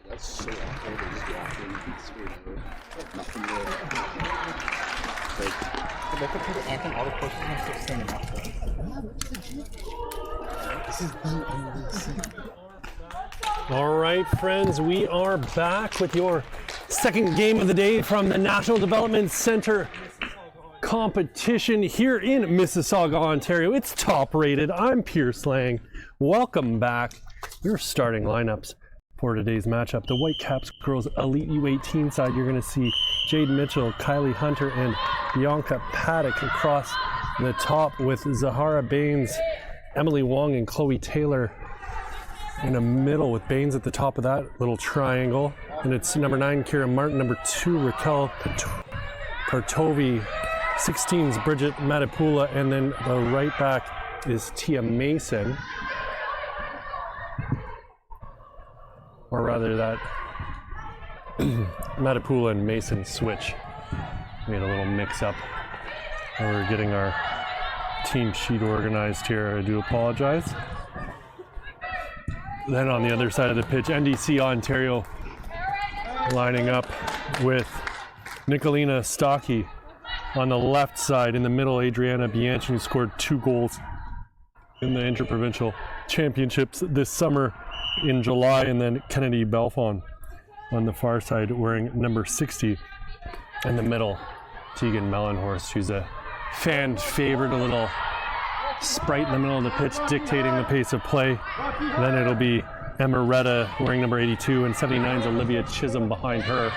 That's so awkward. They just walk in and straight over. Nothing there. Look at the anthem, all the coaches are still singing up there. This is the NDC. All right, friends, we are back with your second game of the day from the National Development Center competition here in Mississauga, Ontario. It's top rated. I'm Pierce Lang. Welcome back. Your starting lineups for today's matchup. The Whitecaps girls elite U18 side, you're going to see Jade Mitchell, Kylie Hunter, and Bianca Paddock across the top with Zahara Baines, Emily Wong, and Chloe Taylor in the middle with Baines at the top of that little triangle. And it's number 9, Kira Martin, number 2, Raquel Partovi, 16's Bridget Matipula, and then the right back is Tia Mason. Or rather that Matipula and Mason switch. Made a little mix up. And we're getting our team sheet organized here. I do apologize. Then on the other side of the pitch, NDC Ontario lining up with Nicolina Stocky on the left side. In the middle, Adriana Bianchi, who scored 2 goals in the Interprovincial Championships this summer in July, and then Kennedy Belfon on the far side wearing number 60. In the middle, Tegan Mellenhorst, who's a fan favorite, a little sprite in the middle of the pitch dictating the pace of play. Then it'll be Emma Retta wearing number 82, and 79's Olivia Chisholm behind her.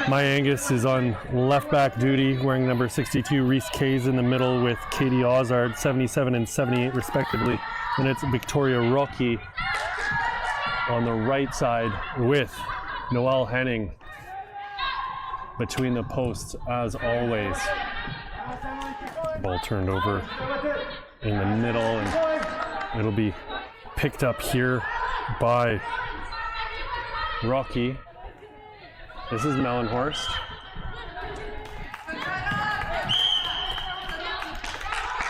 Maya Angus is on left back duty wearing number 62. Reese Kay's in the middle with Katie Ozard, 77 and 78 respectively. And it's Victoria Rocky on the right side with Noelle Henning between the posts as always. Ball turned over in the middle, and it'll be picked up here by Rocky. This is Mellenhorst.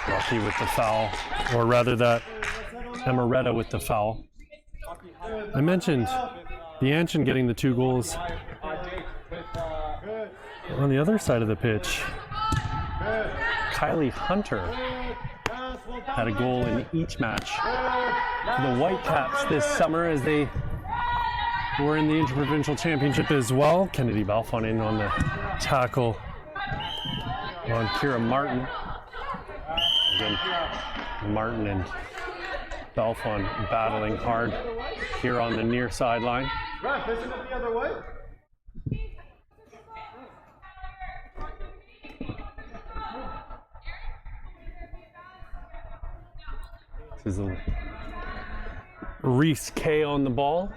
Rocky with the foul, or rather that Emeretta with the foul. I mentioned Bianchin getting the 2 goals. On the other side of the pitch, Kylie Hunter had a goal in each match for the Whitecaps this summer as they were in the Interprovincial Championship as well. Kennedy Balfon in on the tackle on Kira Martin. Again, Martin and Balfon battling hard here on the near sideline. Ref, isn't it the other way? This is Reese Kay on the ball.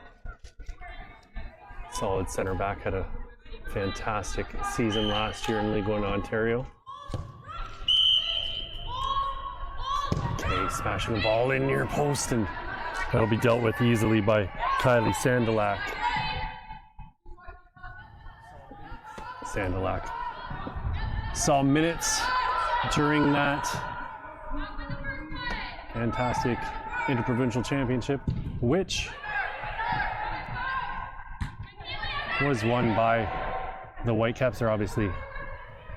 Solid center back, had a fantastic season last year in League One Ontario. Kay smashing the ball in near post, and that'll be dealt with easily by Kylie Sandalak. Sandalak saw minutes during that fantastic Interprovincial Championship, which was won by the Whitecaps. They're obviously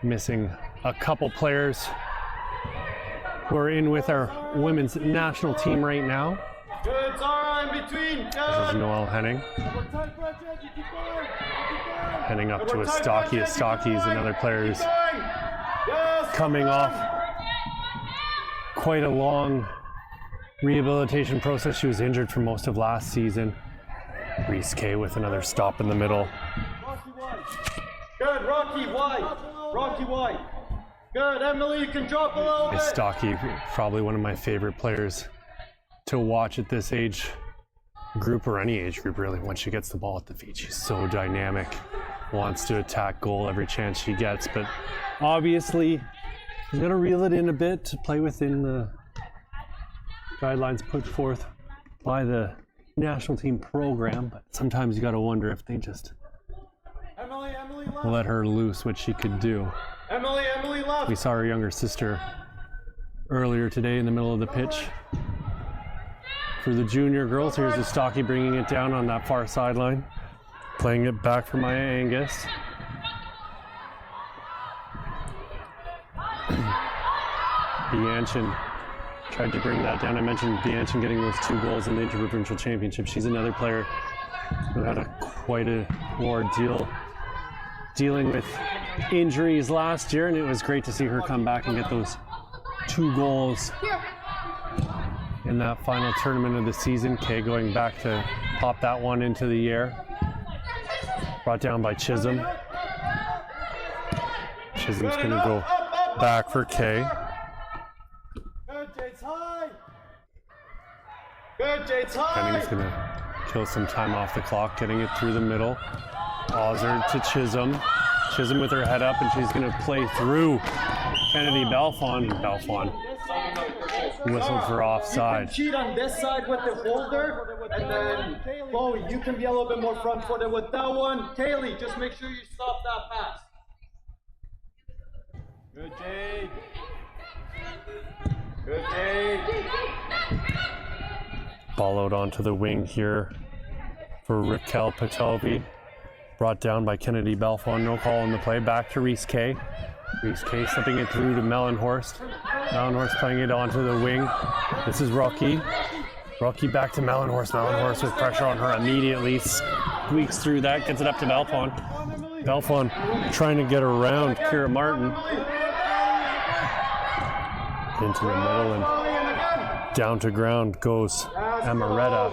missing a couple players who are in with our women's national team right now. Good, Zara in between. This is Noelle Henning. Henning up to Astaki. Astaki is another player who's coming off quite a long rehabilitation process. She was injured for most of last season. Reese Kay with another stop in the middle. Good, Rocky White. Rocky White. Good, Emily, you can drop a little bit. Astaki, probably one of my favorite players to watch at this age group, or any age group really. When she gets the ball at the feet, she's so dynamic, wants to attack goal every chance she gets, but obviously she's got to reel it in a bit to play within the guidelines put forth by the national team program. But sometimes you got to wonder if they just let her loose, what she could do. Emily left. We saw her younger sister earlier today in the middle of the pitch. for the junior girls. Here's the Stocky bringing it down on that far sideline. Playing it back for Maya Angus. Bianchin tried to bring that down. I mentioned Bianchin getting those 2 goals in the Interprovincial Championship. She's another player who had quite a ordeal dealing with injuries last year, and it was great to see her come back and get those 2 goals in that final tournament of the season. Kay going back to pop that one into the air. Brought down by Chisholm. Chisholm's going to go back for Kay. Good, Jade's high. Good, Jade's high. Henning's going to kill some time off the clock, getting it through the middle. Ozard to Chisholm. Chisholm with her head up, and she's going to play through Kennedy Belfon. Belfon whistled for offside. You can cheat on this side with the holder, and then Chloe, you can be a little bit more front-footed with that one. Kaylee, just make sure you stop that pass. Good, Jade. Good, Jade. Ball out onto the wing here for Raquel Patovi. Brought down by Kennedy Belfon. No call on the play. Back to Reese Kay. Reese Kay slipping it through to Mellenhorst. Mellenhorst playing it onto the wing. This is Rocky. Rocky back to Mellenhorst. Mellenhorst with pressure on her immediately. Squeaks through that. Gets it up to Belfon. Belfon trying to get around Kira Martin. Into the middle and down to ground goes Amaretta.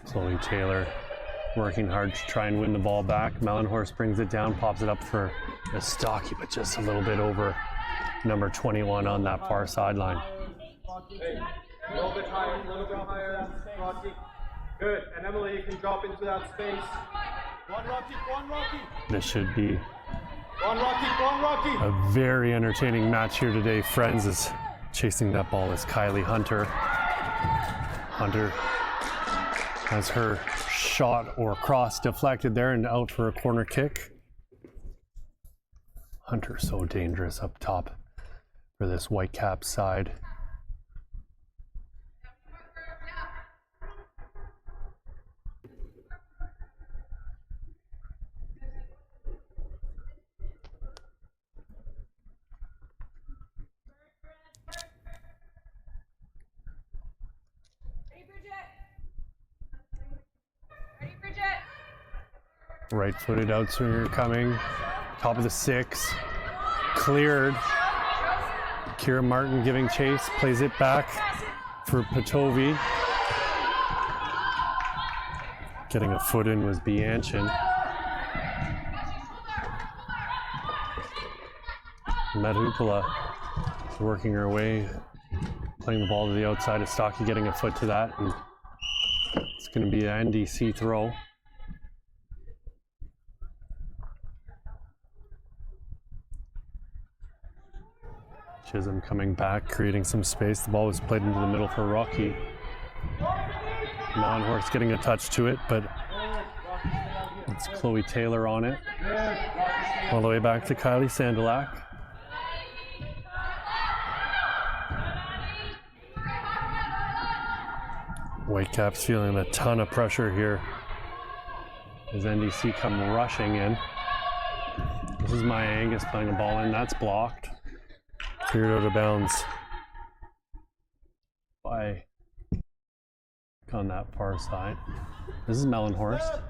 Chloe Taylor working hard to try and win the ball back. Mellenhorst brings it down, pops it up for Stocky, but just a little bit over number 21 on that far sideline. Hey, a little bit higher, Rocky. Good, and Emily, you can drop into that space. Go on, Rocky. This should be Go on, Rocky. a very entertaining match here today. Friends is chasing that ball is Kylie Hunter. Hunter has her shot or cross deflected there and out for a corner kick. Hunter so dangerous up top for this Whitecaps side. Right-footed outswinger coming, top of the 6, cleared. Kira Martin giving chase, plays it back for Patovi. Getting a foot in was Bianchin. Madhupala is working her way, playing the ball to the outside of Stocky, getting a foot to that, and it's going to be an NDC throw. Chisholm coming back, creating some space. The ball was played into the middle for Rocky. Mellenhorst getting a touch to it, but it's Chloe Taylor on it. All the way back to Kylie Sandalak. Whitecaps feeling a ton of pressure here as NDC come rushing in. This is Maya Angus playing the ball in. That's blocked. Cleared out of bounds by on that far side. This is Mellenhorst.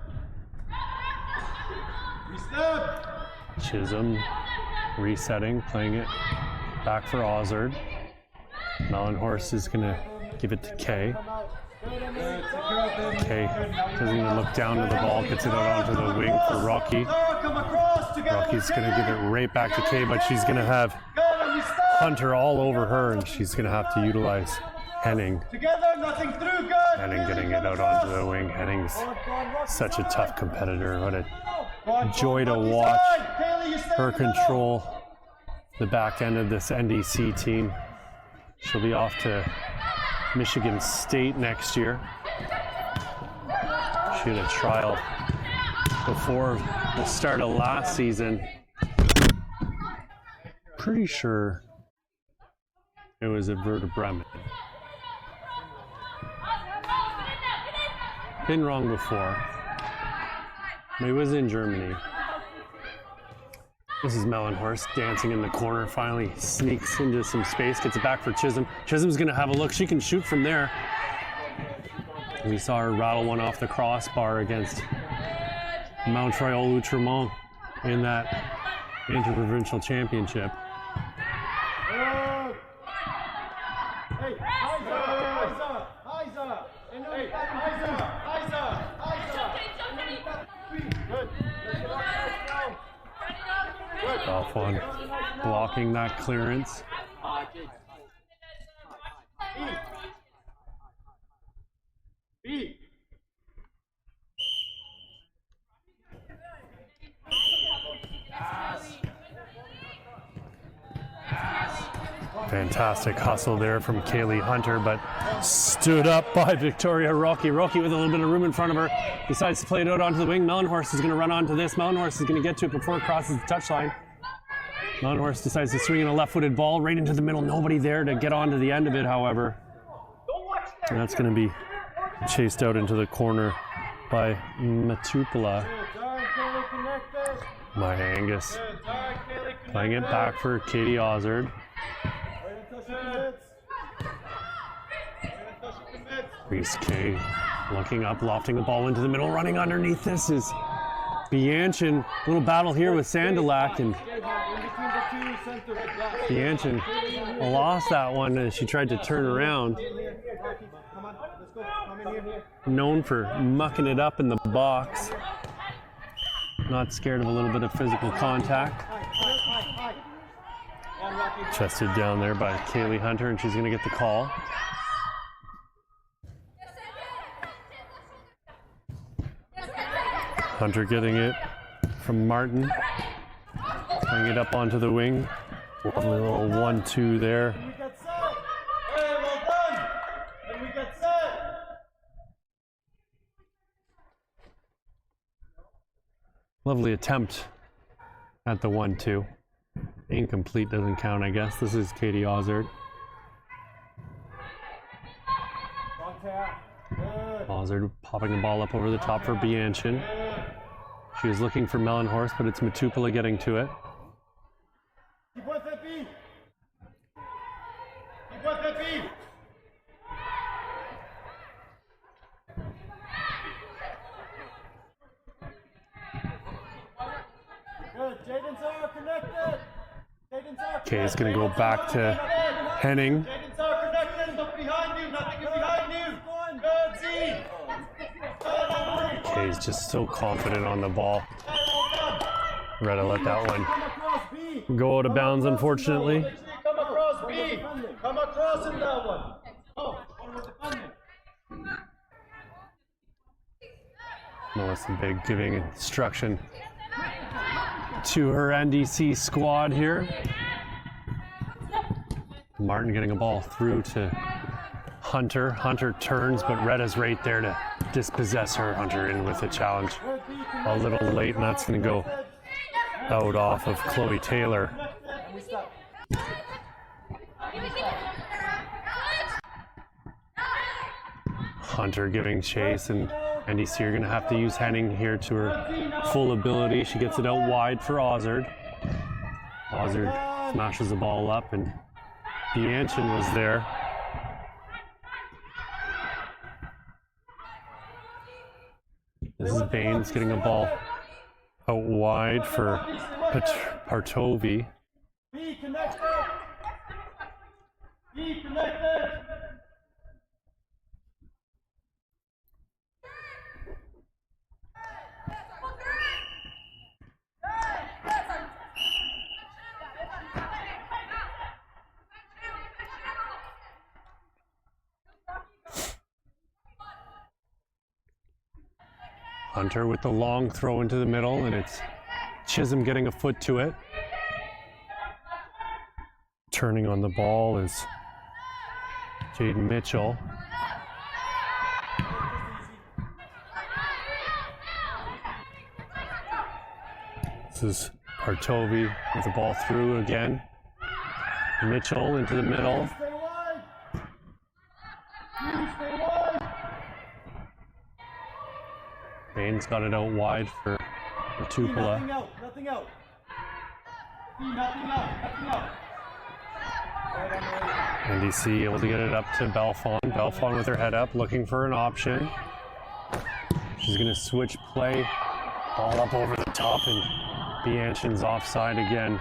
Chisholm resetting, playing it back for Ozard. Mellenhorst is going to give it to Kay. Kay doesn't even look down to the ball, gets it out onto the wing for Rocky. Rocky's going to give it right back to Kay, but she's going to have Hunter all over her, and she's going to have to utilize Henning. Henning getting it out onto the wing. Henning's such a tough competitor. What a joy to watch her control the back end of this NDC team. She'll be off to Michigan State next year. She had a trial before the start of last season. pretty sure it was at Werder Bremen. Been wrong before. Maybe it was in Germany. This is Mellenhorst dancing in the corner, finally sneaks into some space, gets it back for Chisholm. Chisholm's gonna have a look, she can shoot from there. We saw her rattle one off the crossbar against Montreal Outremont in that interprovincial championship. Off one, blocking that clearance. Fantastic hustle there from Kaylee Hunter, but stood up by Victoria Rocky. Rocky with a little bit of room in front of her, decides to play it out onto the wing. Mellenhorst is going to run onto this. Mellenhorst is going to get to it before it crosses the touchline. Mellenhorst decides to swing in a left-footed ball right into the middle. Nobody there to get onto the end of it, however. And that's going to be chased out into the corner by Matupula. My Angus. Playing it back for Katie Ozard. Reese K looking up, lofting the ball into the middle, running underneath. This is Bianchin. Little battle here with Sandalak, and Bianchin lost that one as she tried to turn around. Known for mucking it up in the box. Not scared of a little bit of physical contact. Chested down there by Kaylee Hunter, and she's going to get the call. Hunter getting it from Martin. Playing it up onto the wing. Lovely little 1-2 there. Lovely attempt at the 1-2. Incomplete, doesn't count, I guess. This is Katie Ozard. Ozard popping the ball up over the top for Bianchin. She was looking for Mellenhorst, but it's Matupula getting to it. Okay, it's going to go back to Henning. Kay's just so confident on the ball. Retta let that one go out of bounds, unfortunately. Come across, B. Come across in that one. Melissa Big giving instruction to her NDC squad here. Martin getting a ball through to Hunter. Hunter turns, but Retta's right there to dispossess her. Hunter in with a challenge a little late, and that's going to go out off of Chloe Taylor. Hunter giving chase, and NDC are going to have to use Henning here to her full ability. She gets it out wide for Ozard. Ozard smashes the ball up, and Bianchin was there. This is Baines getting a ball out wide for Partovi. Be connected. Be connected. Hunter with the long throw into the middle, and it's Chisholm getting a foot to it. Turning on the ball is Jaden Mitchell. This is Partovi with the ball through again. Mitchell into the middle. Bain's got it out wide for Tupela. Nothing out. Nothing out. NDC able to get it up to Belfon. Belfon with her head up, looking for an option. She's gonna switch play. Ball up over the top, and Bianchin's offside again.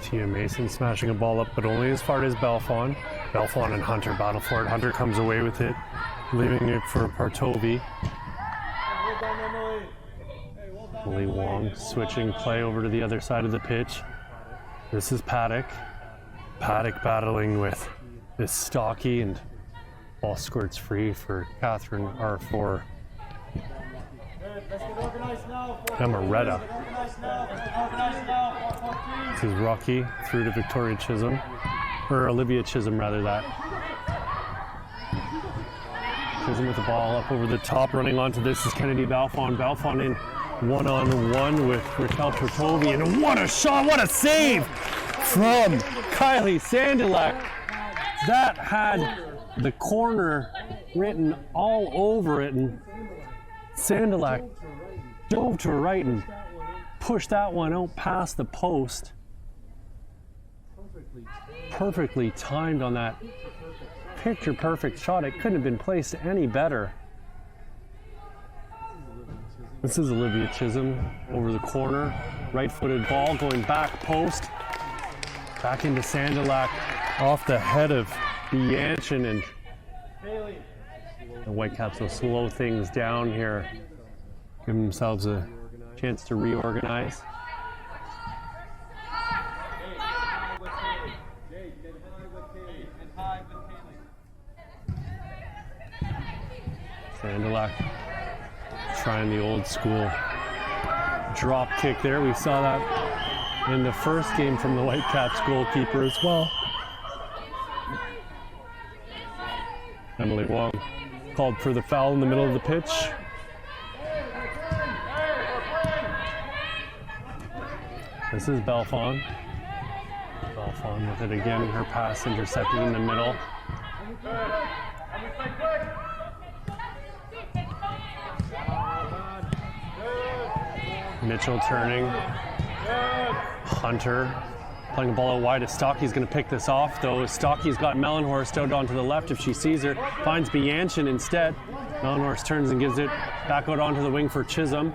Tia Mason smashing a ball up, but only as far as Belfon. Belfon and Hunter battle for it. Hunter comes away with it, leaving it for Partovi. Lee Wong switching play over to the other side of the pitch. This is Paddock. Paddock battling with this Stocky, and ball squirts free for Catherine, or for Amaretta. This is Rocky through to Victoria Chisholm, or Olivia Chisholm rather that. Chisholm with the ball up over the top, running onto this is Kennedy Balfon. Balfon in one-on-one with Raquel Pertovi, and what a shot, what a save from Kylie Sandilak. That had the corner written all over it, and Sandilak dove to her right and pushed that one out past the post. Perfectly timed on that picture perfect shot. It couldn't have been placed any better. This is Olivia Chisholm over the corner. Right-footed ball going back post. Back into Sandilak off the head of Bianchin, and the Whitecaps will slow things down here. Give themselves a chance to reorganize. Sandilak trying the old school drop kick there. We saw that in the first game from the Whitecaps goalkeeper as well. Emily Wong called for the foul in the middle of the pitch. This is Belfon. Belfon with it again. Her pass intercepted in the middle. Mitchell turning. Hunter playing the ball out wide. Stocky's going to pick this off, though. Stocky's got Mellenhorst out onto the left if she sees her. Finds Bianchin instead. Mellenhorst turns and gives it back out onto the wing for Chisholm.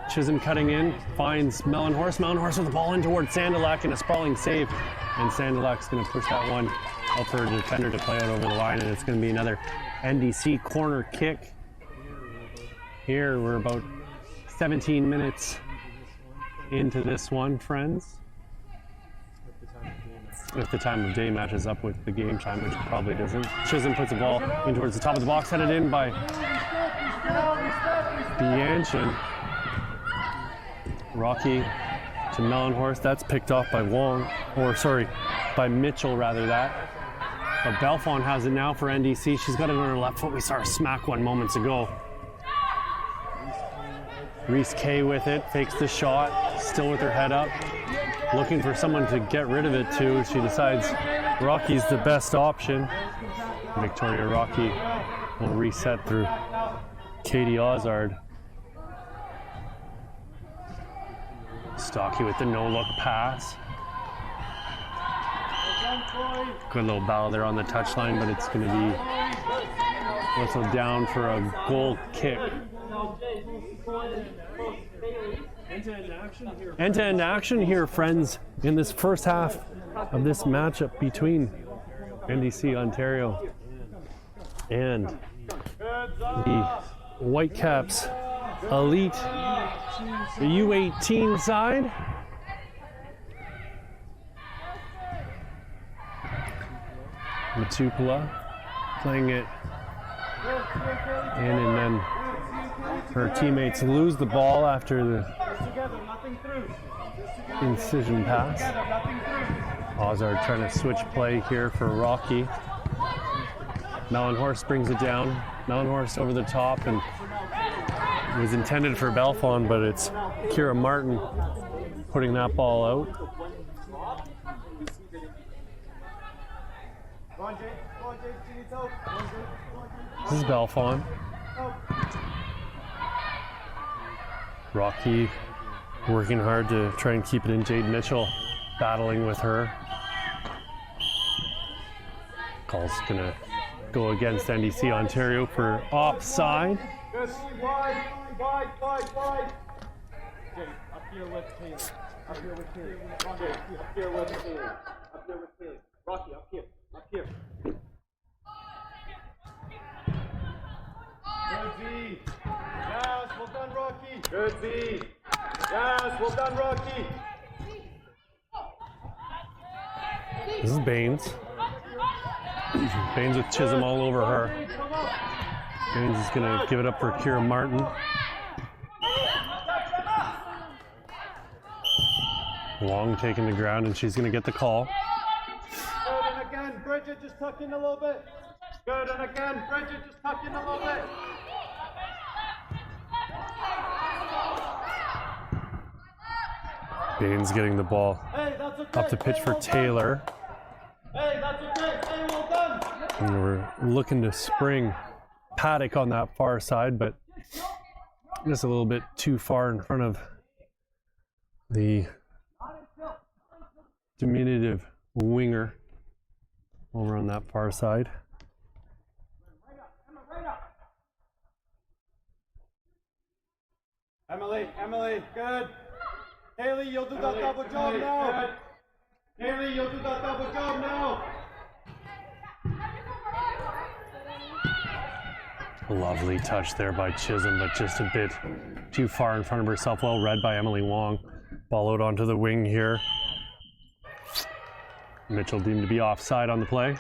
Chisholm cutting in, finds Mellenhorst. Mellenhorst with the ball in towards Sandilak, and a sprawling save. And Sandilak's going to push that one out for a defender to play out over the line, and it's going to be another NDC corner kick. Here we're about 17 minutes into this one, friends. If the time of day matches up with the game time, which it probably doesn't. Chisholm puts the ball in towards the top of the box, headed in by Bianchin. Rocky to Mellenhorst. That's picked off by Wong, or sorry, by Mitchell rather that. But Belfon has it now for NDC. She's got it on her left foot. We saw her smack one moments ago. Reese Kay with it, fakes the shot, still with her head up. Looking for someone to get rid of it to. She decides Rocky's the best option. Victoria Rocky will reset through Katie Ozard. Stocky with the no-look pass. Good little battle there on the touchline, but it's going to be whistled down for a goal kick. End-to-end action here, friends, in this first half of this matchup between NDC Ontario and the Whitecaps Elite, the U18 side. Matupela playing it in, and then Her teammates lose the ball after the incision pass. Ozard trying to switch play here for Rocky. Mellenhorst brings it down. Mellenhorst over the top, and it was intended for Belfon, but it's Kira Martin putting that ball out. This is Belfon. Rocky working hard to try and keep it in. Jade Mitchell battling with her. Call's gonna go against NDC Ontario for offside. Wide. Jade, up here with Taylor. Up here with Taylor. Up here with Taylor. Up here with Taylor. Rocky, up here. Good Z. Yes, well done, Rocky. Good Z. Yes, well done, Rocky. This is Baines. Baines with Chisholm all over her. Baines is going to give it up for Kira Martin. Long taking the ground, and she's going to get the call. Good, and again, Bridget, just tuck in a little bit. Good, and again, Bridget, just tuck in a little bit. Baines getting the ball up the pitch for Taylor. Hey, that's okay. Hey, well done. And we're looking to spring Paddock on that far side, but just a little bit too far in front of the diminutive winger over on that far side. Emily, good. Haley, you'll do that double job now. Haley, you'll do that double job now. Lovely touch there by Chisholm, but just a bit too far in front of herself. Well read by Emily Wong. Ball out onto the wing here. Mitchell deemed to be offside on the play.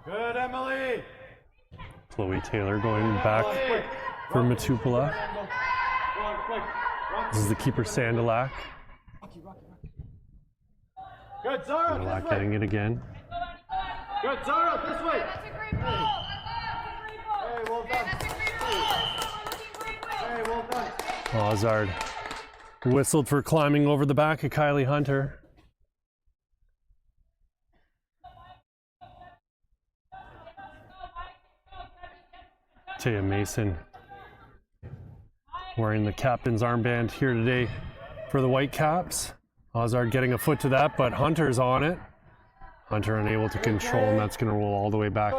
Good, Emily. Chloe Taylor going back for Matupula. This is the keeper Sandalak. Good, Zara. Sandalak getting it again. Good, Zara, this way. That's a great ball. Hey, well done. Hey, well done. Ozard whistled for climbing over the back of Kylie Hunter. Taya Mason wearing the captain's armband here today for the Whitecaps. Ozard getting a foot to that, but Hunter's on it. Hunter unable to control, and that's going to roll all the way back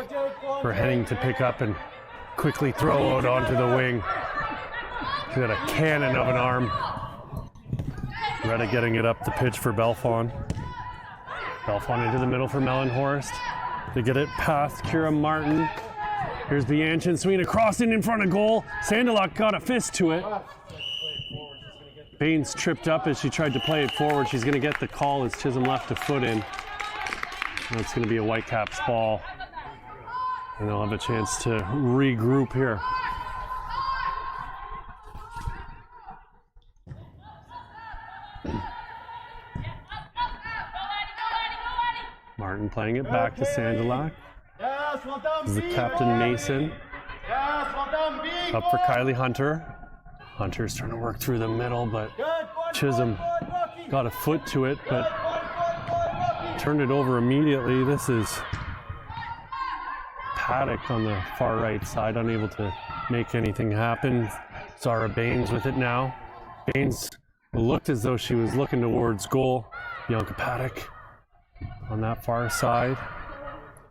for Henning to pick up and quickly throw out onto the wing. She's got a cannon of an arm. Retta getting it up the pitch for Belfon. Belfon into the middle for Mellenhorst. They get it past Kira Martin. Here's Bianchin swinging across in front of goal. Sandalak got a fist to it. Baines tripped up as she tried to play it forward. She's going to get the call as Chisholm left a foot in. That's going to be a Whitecaps ball. And they'll have a chance to regroup here. Martin playing it back to Sandalak. Yes, well done, This is the captain Mason. Yes, well done, B. Up for Kylie Hunter. Hunter's trying to work through the middle, but Chisholm got a foot to it, but turned it over immediately. This is Paddock on the far right side, unable to make anything happen. Zara Baines with it now. Baines looked as though she was looking towards goal. Bianca Paddock on that far side.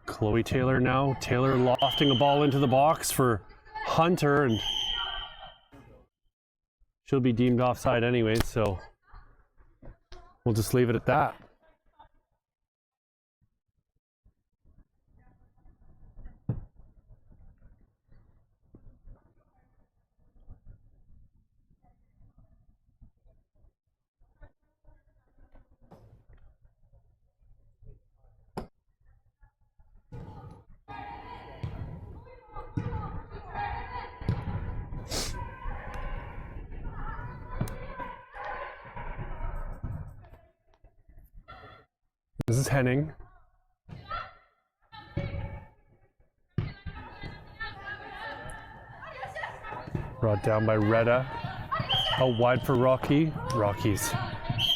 Chloe Taylor now. Taylor lofting a ball into the box for Hunter, and she'll be deemed offside anyway, so we'll just leave it at that. This is Henning. Brought down by Retta. Out wide for Rocky. Rocky's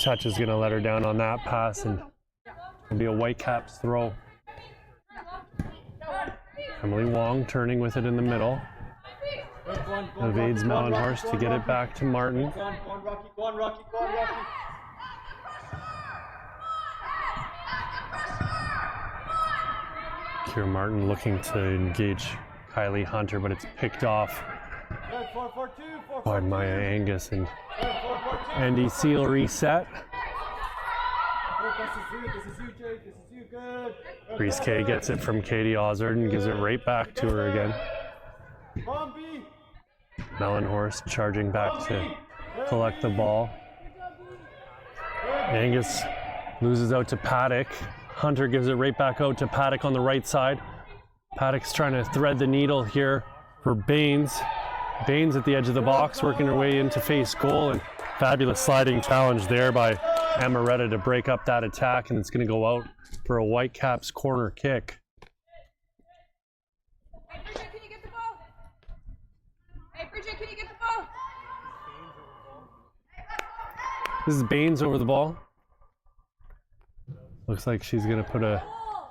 touch is going to let her down on that pass, and it'll be a Whitecaps throw. Emily Wong turning with it in the middle. Evades Mellenhorst to get it back to Martin. Go on, Rocky. Go on, Rocky. Go on, Rocky. Kira Martin looking to engage Kylie Hunter, but it's picked off by Maya Angus, and NDC will reset. Reese K gets it from Katie Ozard and gives it right back to her again. Mellenhorst charging back to collect the ball. Angus loses out to Paddock. Hunter gives it right back out to Paddock on the right side. Paddock's trying to thread the needle here for Baines. Baines at the edge of the box, working her way in to face goal, and fabulous sliding challenge there by Amaretta to break up that attack, and it's going to go out for a Whitecaps corner kick. Hey, Bridget, can you get the ball? Hey, Bridget, can you get the ball? This is Baines over the ball. Looks like she's going to put a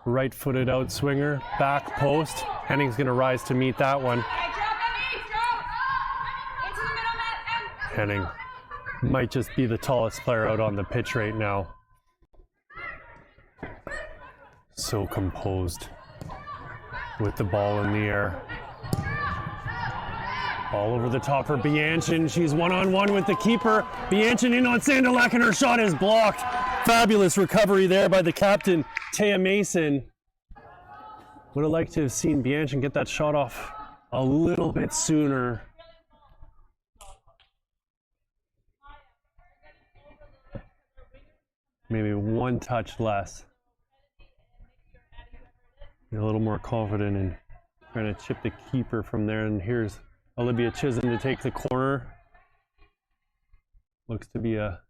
right-footed out swinger, back post. Henning's going to rise to meet that one. Hey, drop, Emmy, drop! Into the middle, Matt. Henning might just be the tallest player out on the pitch right now. So composed with the ball in the air. All over the top for Bianchin. She's one-on-one with the keeper. Bianchin in on Sandalak, and her shot is blocked. Fabulous recovery there by the captain, Taya Mason. Would have liked to have seen Bianchin get that shot off a little bit sooner. Maybe one touch less. Be a little more confident in trying to chip the keeper from there. And here's Olivia Chisholm to take the corner. Looks to be a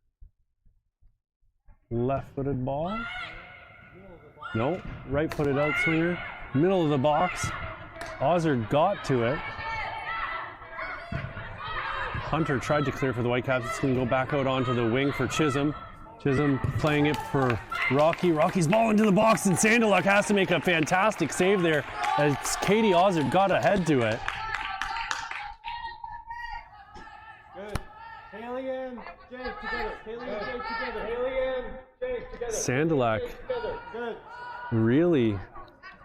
left-footed ball. No, right-footed outswinger. Middle of the box. Ozard got to it. Hunter tried to clear for the Whitecaps. It's going to go back out onto the wing for Chisholm. Chisholm playing it for Rocky. Rocky's ball into the box, and Sandaluk has to make a fantastic save there as Katie Ozard got ahead to it. Good. Haley and Jake together. Haley and Jake together. Haley and Jake together. Sandaluk, Good. really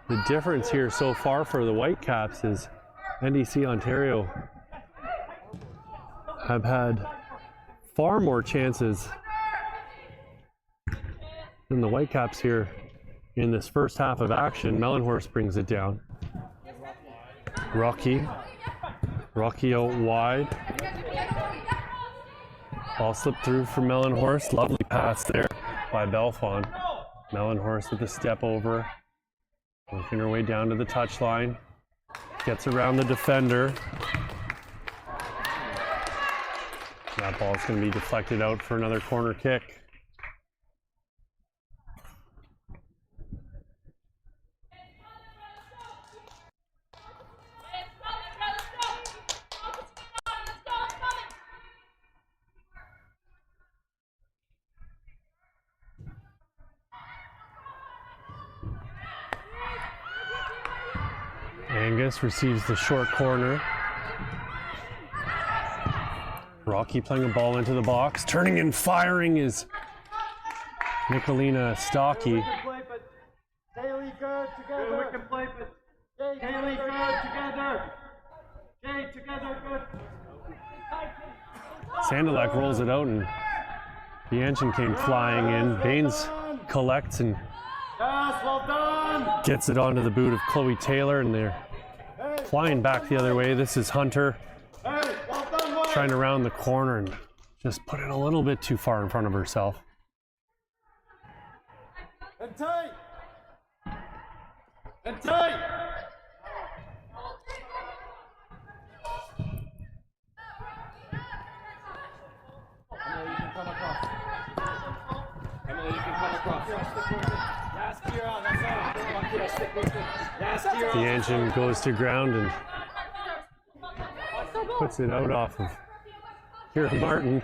the difference here so far for the Whitecaps is NDC Ontario have had far more chances than the Whitecaps here in this first half of action. Mellenhorst brings it down. Rocky out wide. Ball slipped through for Mellenhorst. Lovely pass there by Belfon. Mellenhorst with a step over. Working her way down to the touchline. Gets around the defender. That ball's going to be deflected out for another corner kick. Angus receives the short corner. Rocky playing a ball into the box. Turning and firing is Nicolina Stocky. Haley good together. We can play, but Haley good together. Jake together good. Sandalak rolls it out, and Bianchin came flying in. Baines collects and Yes, well done. gets it onto the boot of Chloe Taylor, and they're flying back the other way. This is Hunter Hey, well done, White. trying to round the corner and just put it a little bit too far in front of herself. And tight. And tight. Emily, you can come across. Emily, you can come across. Yes, Kira, that's all. Come on, Kira, stick with it. Yes, Kira. Bianchin goes to ground and puts it out off of Kira Martin.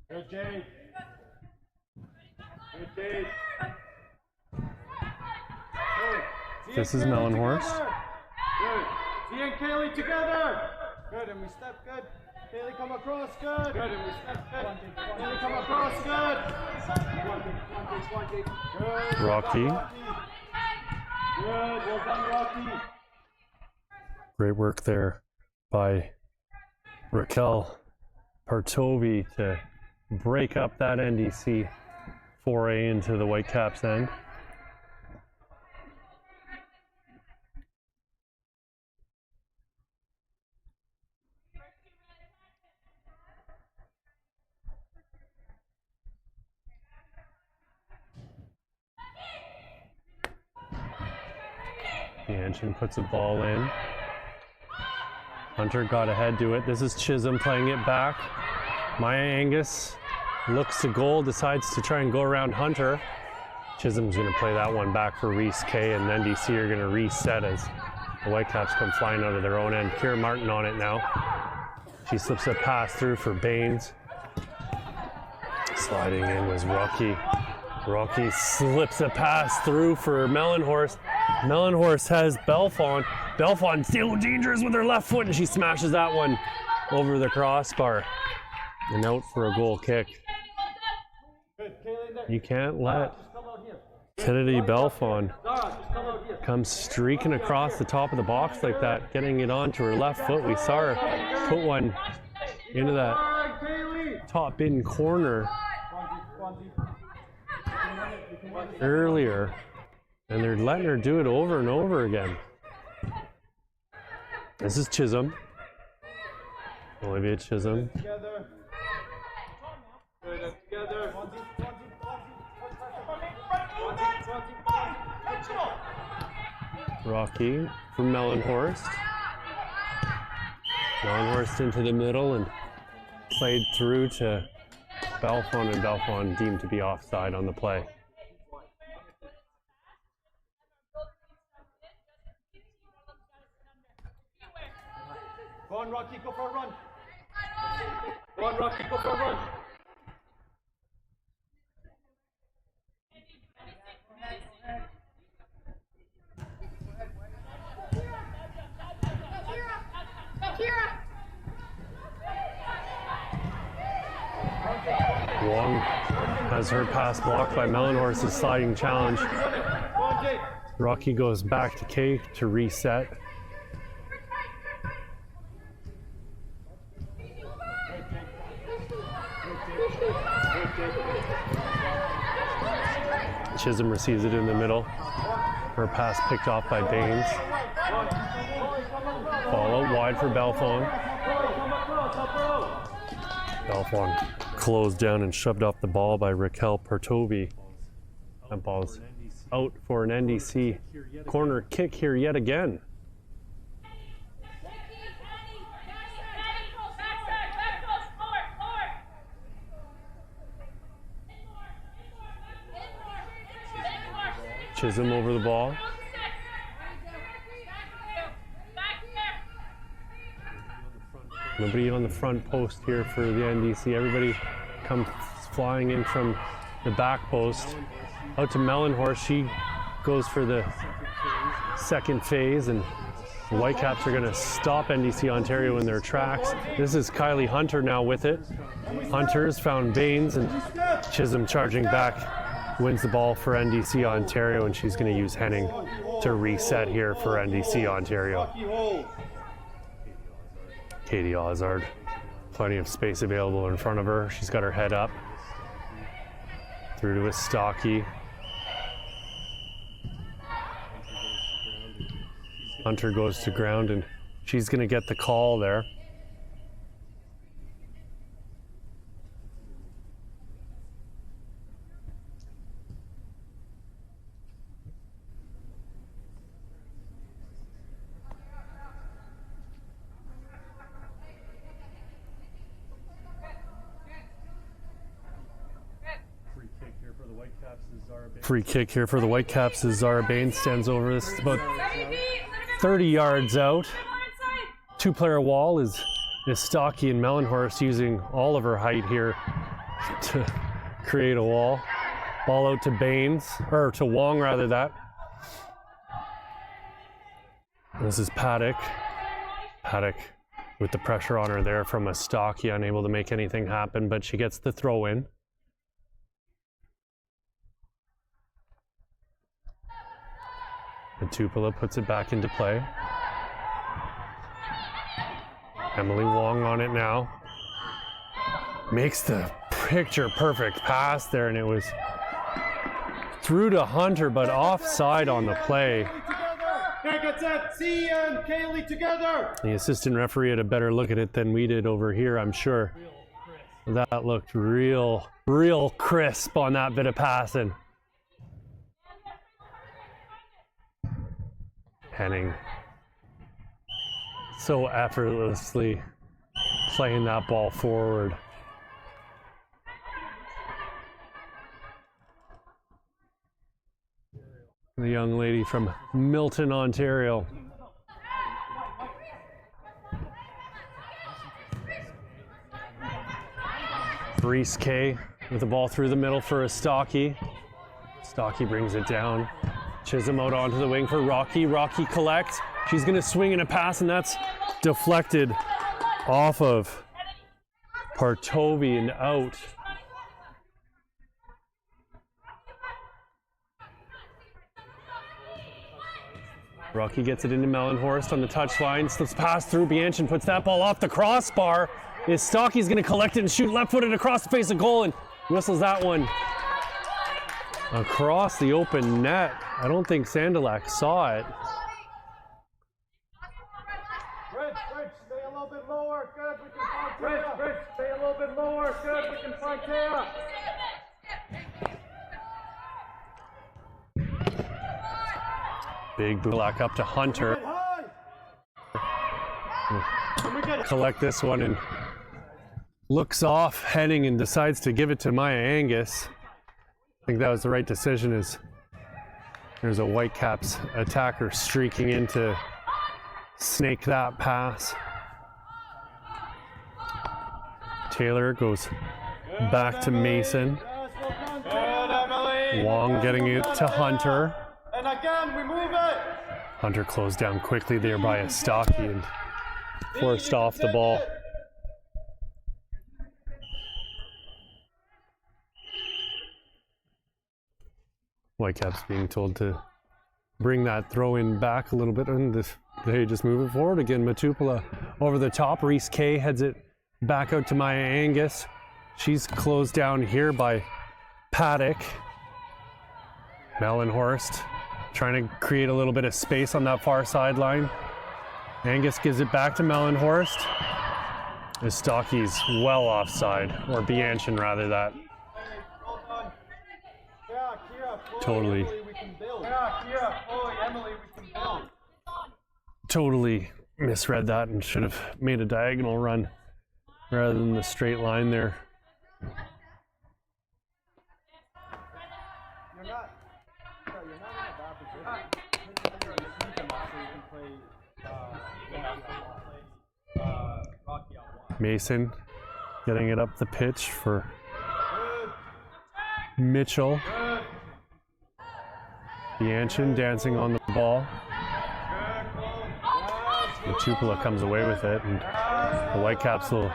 Good, Jade. Good, Jade. Good. This is Mellenhorst. Good. Tia and Kaylee together. Good, and we step good. Kaylee come across, good. Good, and we step good. Kaylee come across, good. Good. Rocky. Good, well done, Rocky. Great work there by Raquel Partovi to break up that NDC foray into the Whitecaps end. Bianchin puts a ball in. Hunter got ahead to it. This is Chisholm playing it back. Maya Angus looks to goal, decides to try and go around Hunter. Chisholm's going to play that one back for Reese K, and NDC are going to reset as the Whitecaps come flying out of their own end. Kira Martin on it now. She slips a pass through for Baines. Sliding in was Rocky. Rocky slips a pass through for Mellenhorst. Mellenhorst has Belfont. Belfont still dangerous with her left foot, and she smashes that one over the crossbar. And out for a goal kick. You can't let Kennedy Belfont come streaking across the top of the box like that, getting it onto her left foot. We saw her put one into that top bin corner earlier, and they're letting her do it over and over again. This is Chisholm. Olivia Chisholm. Rocky from Mellenhorst. Mellenhorst into the middle and played through to Belfont, and Belfont deemed to be offside on the play. Go on, Rocky, go for a run. Go on, Rocky, go for a run. Wong has her pass blocked by Mellenhorst's sliding challenge. Rocky goes back to K to reset. Chisholm receives it in the middle. Her pass picked off by Baines. Ball out wide for Belfont. Belfont closed down and shoved off the ball by Raquel Partovi. That ball's out for an NDC corner kick here yet again. Chisholm over the ball. Nobody on the front post here for the NDC. Everybody comes flying in from the back post. Out to Mellenhorst. She goes for the second phase and The Whitecaps are going to stop NDC Ontario in their tracks. This is Kylie Hunter now with it. Hunter's found Baines, and Chisholm charging back wins the ball for NDC Ontario, and she's going to use Henning to reset here for NDC Ontario. Katie Ozard, plenty of space available in front of her. She's got her head up. Through to a Stocky. Hunter goes to ground, and she's going to get the call there. Free kick here for the Whitecaps as Zara Baines stands over this. It's about 30 yards out. Two-player wall is Stocky and Mellenhorst using all of her height here to create a wall. Ball out to Baines, or to Wong rather that. This is Paddock. Paddock with the pressure on her there from a Stocky, unable to make anything happen, but she gets the throw in. Tupela puts it back into play. Emily Wong on it now. Makes the picture perfect pass there, and it was through to Hunter, but offside on the play. The assistant referee had a better look at it than we did over here, I'm sure. That looked real crisp on that bit of passing. Henning so effortlessly playing that ball forward. The young lady from Milton, Ontario. Reese Kay with the ball through the middle for a Stocky. Stocky brings it down. Chisholm out onto the wing for Rocky. Rocky collects. She's going to swing in a pass, and that's deflected off of Partovi and out. Rocky gets it into Mellenhorst on the touchline. Slips past through Bianchin, puts that ball off the crossbar. Stocky's going to collect it and shoot left-footed across the face of goal, and whistles that one across the open net. I don't think Sandalak saw it. Rich, stay a little bit lower. Good, we can find Taya. Rich, stay a little bit lower. Good, we can find Taya. Big Bulak up to Hunter. Collect this one and looks off Henning and decides to give it to Maya Angus. I think that was the right decision, as there's a Whitecaps attacker streaking in to snake that pass. Taylor goes back to Mason. Wong getting it to Hunter. And again, we move it. Hunter closed down quickly there by a Stocky and forced off the ball. Whitecaps being told to bring that throw in back a little bit, and they just move it forward again. Matupala over the top. Reese Kay heads it back out to Maya Angus. She's closed down here by Paddock. Mellenhorst trying to create a little bit of space on that far sideline. Angus gives it back to Mellenhorst. Stocky's well offside, or Bianchin rather that. Totally misread that and should have made a diagonal run rather than the straight line there. Mason getting it up the pitch for Mitchell. Bianchin dancing on the ball. Tupelo comes away with it, and the Whitecaps will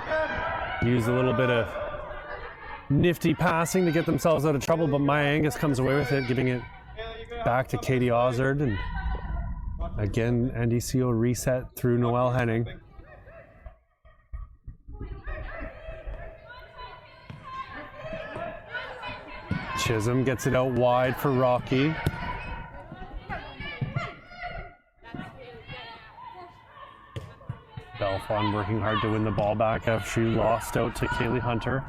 use a little bit of nifty passing to get themselves out of trouble, but Maya Angus comes away with it, giving it back to Katie Ozard, and again, NDCO reset through Noelle Henning. Chisholm gets it out wide for Rocky. Belfon working hard to win the ball back after she lost out to Kaylee Hunter.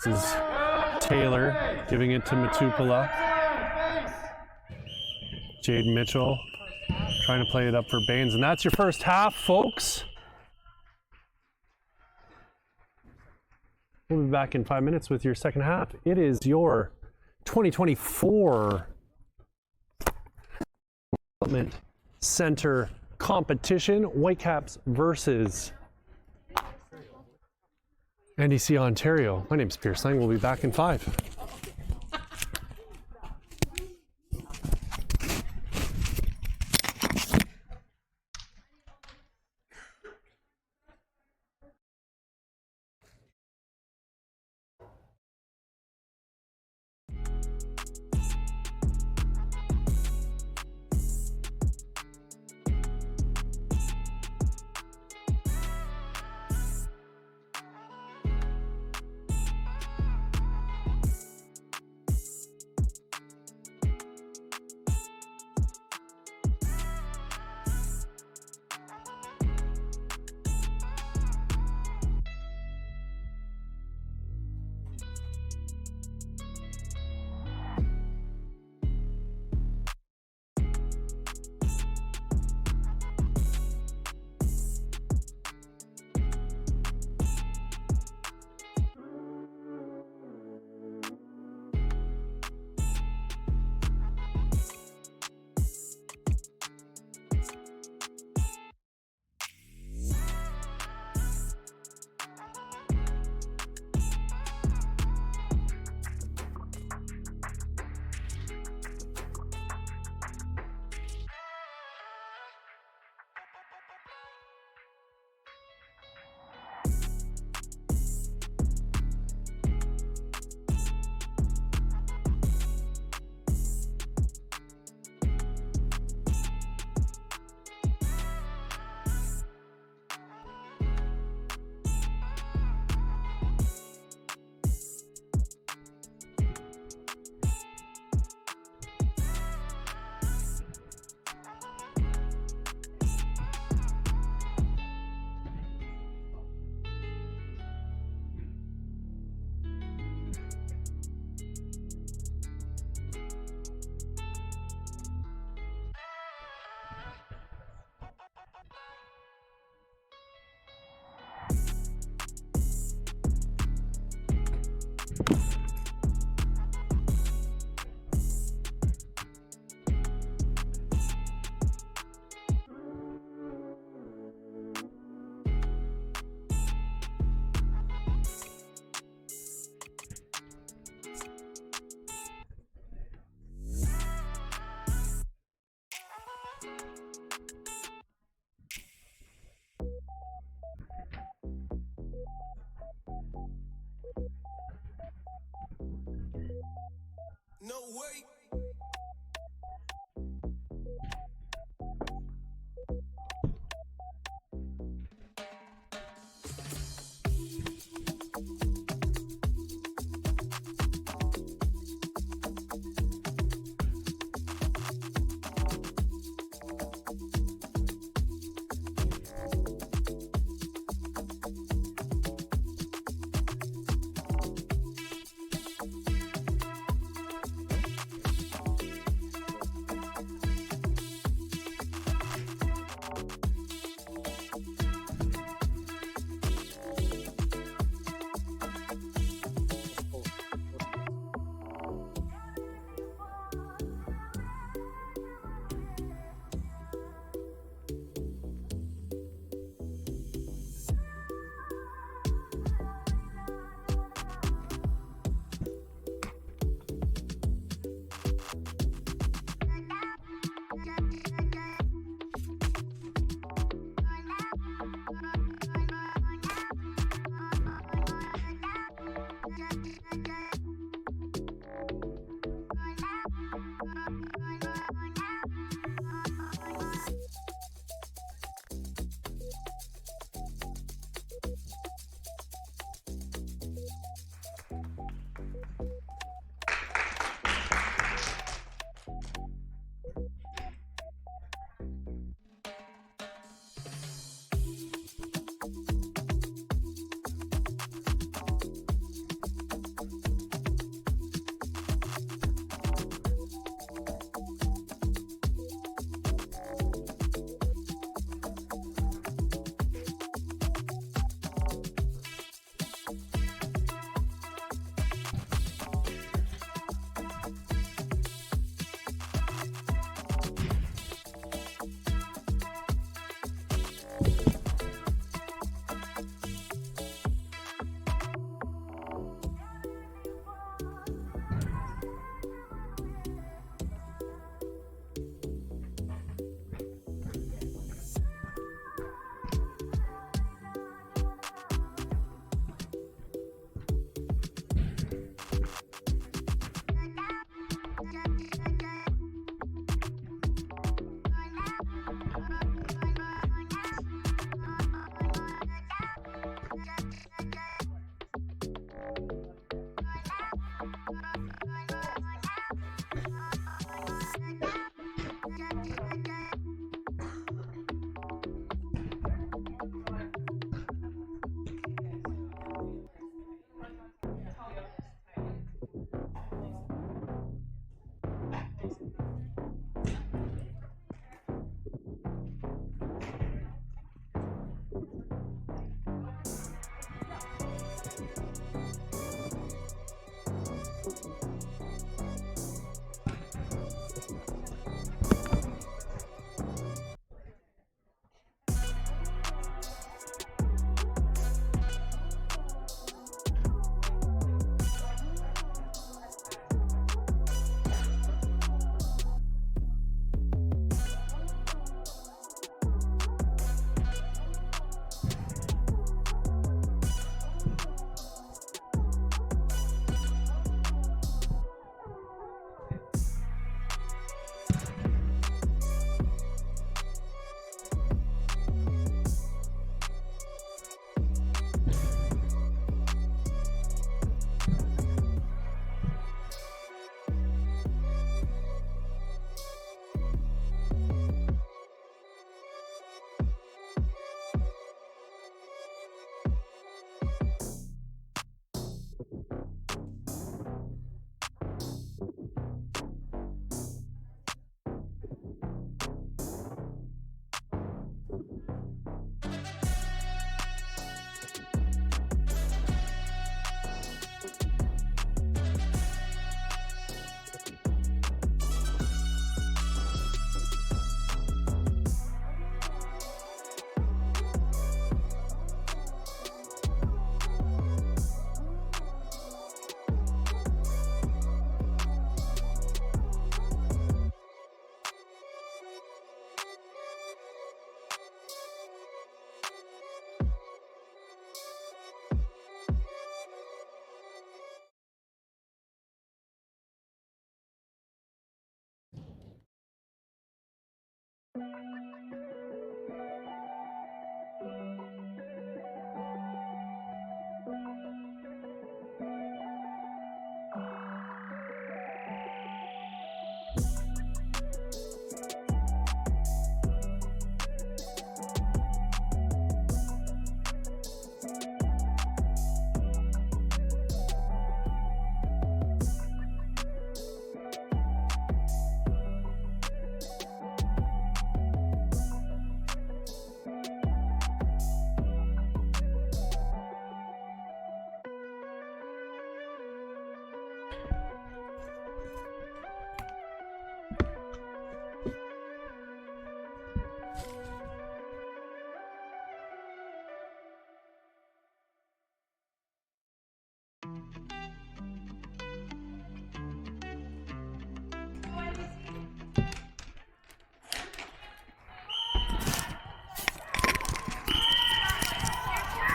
This is Taylor giving it to Matupula. Jade Mitchell trying to play it up for Baines, and that's your first half, folks. We'll be back in 5 minutes with your second half. It is your 2024 Development Center competition, Whitecaps versus NDC Ontario. My name's Pierce Lang. We'll be back in 5.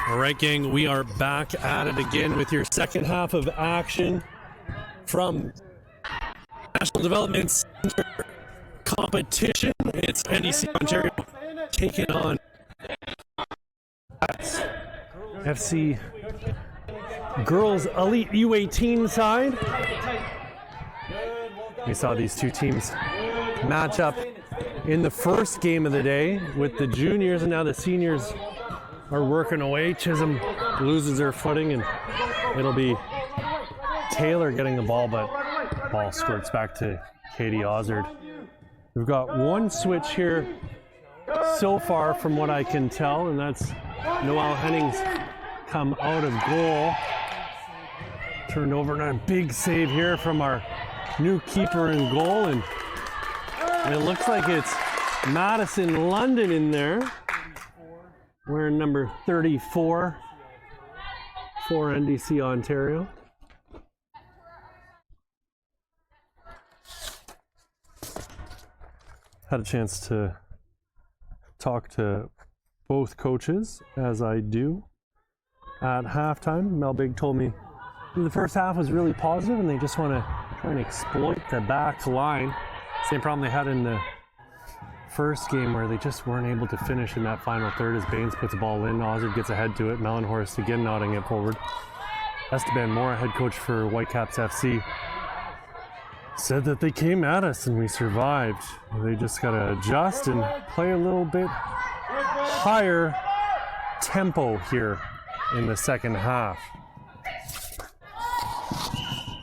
All right, gang, we are back at it again with your second half of action from National Development Center Competition. It's NDC Ontario taking on FC Girls Elite U18 side. We saw these two teams match up in the first game of the day with the juniors, and now the seniors are working away. Chisholm loses her footing, and it'll be Taylor getting the ball, but ball squirts back to Katie Ozard. We've got one switch here so far from what I can tell, and that's Noelle Hennings come out of goal. Turned over, and a big save here from our new keeper in goal, and it looks like it's Madison London in there. Wearing number 34 for NDC Ontario. Had a chance to talk to both coaches, as I do, at halftime. Mel Big told me the first half was really positive and they just want to try and exploit the back line. Same problem they had in the first game where they just weren't able to finish in that final third as Baines puts the ball in. Ozard gets ahead to it. Mellenhorst again nodding it forward. Esteban Moore, head coach for Whitecaps FC, said that they came at us and we survived. They just got to adjust and play a little bit higher tempo here in the second half.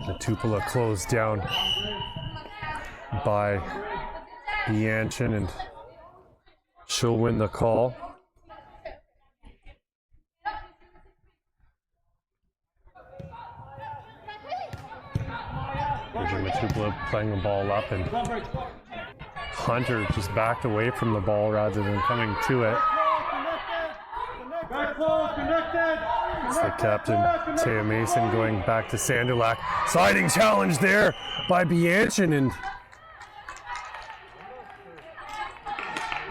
The Tupelo closed down by Bianchin, and she'll win the call. Tupelo playing the ball up, and Hunter just backed away from the ball rather than coming to it. It's the captain, Taya Mason, going back to Sandulak. Sliding challenge there by Bianchin, and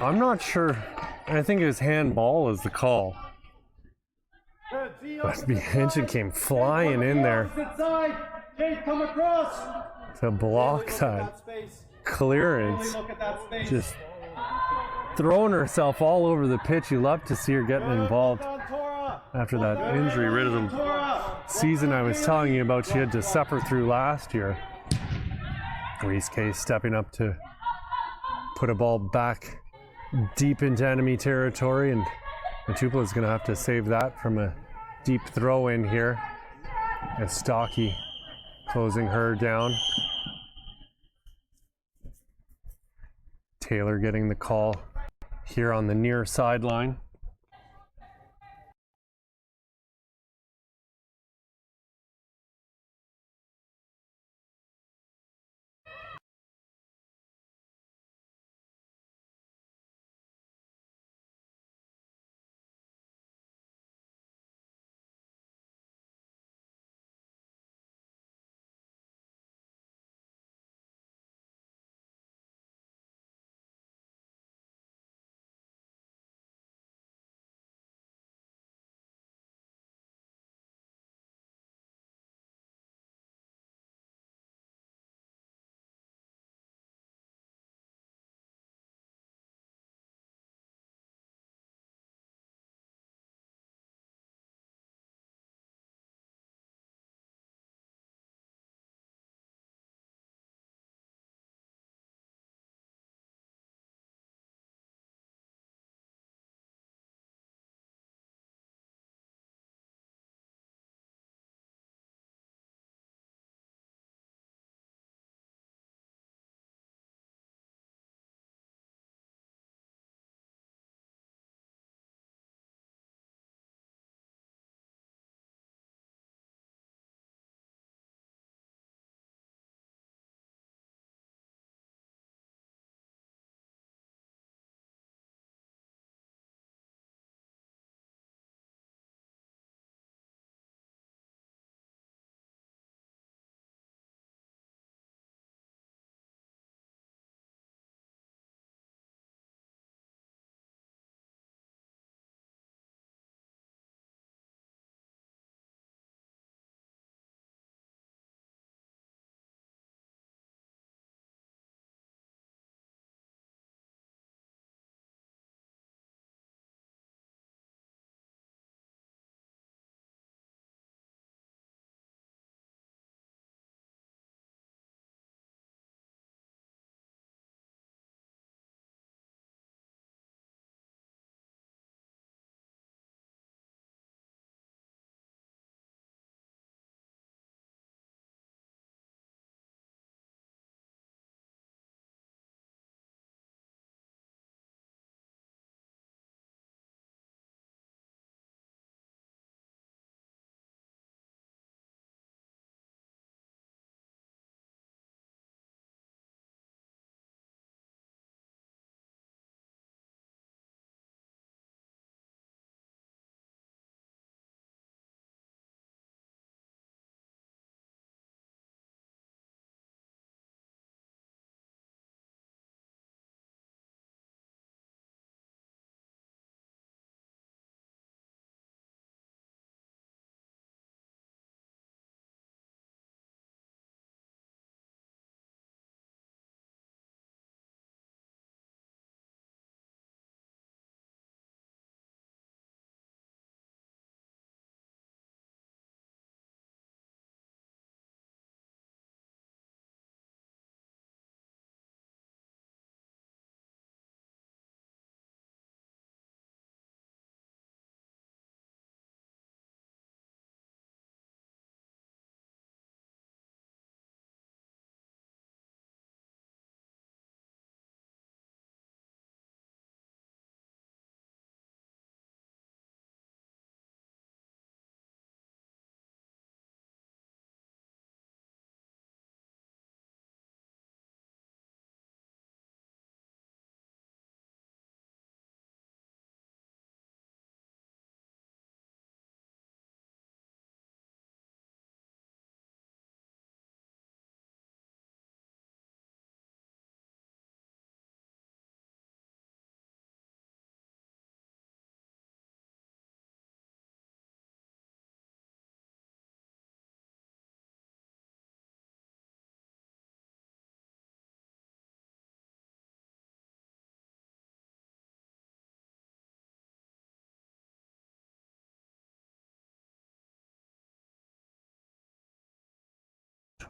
I'm not sure. I think it was handball is the call. But Bianchin came flying in there to block that clearance. Just throwing herself all over the pitch. You love to see her getting involved after that injury-ridden season I was telling you about she had to suffer through last year. Reese Case stepping up to put a ball back deep into enemy territory, and Tupelo is going to have to save that from a deep throw in here as Stocky closing her down. Taylor getting the call here on the near sideline.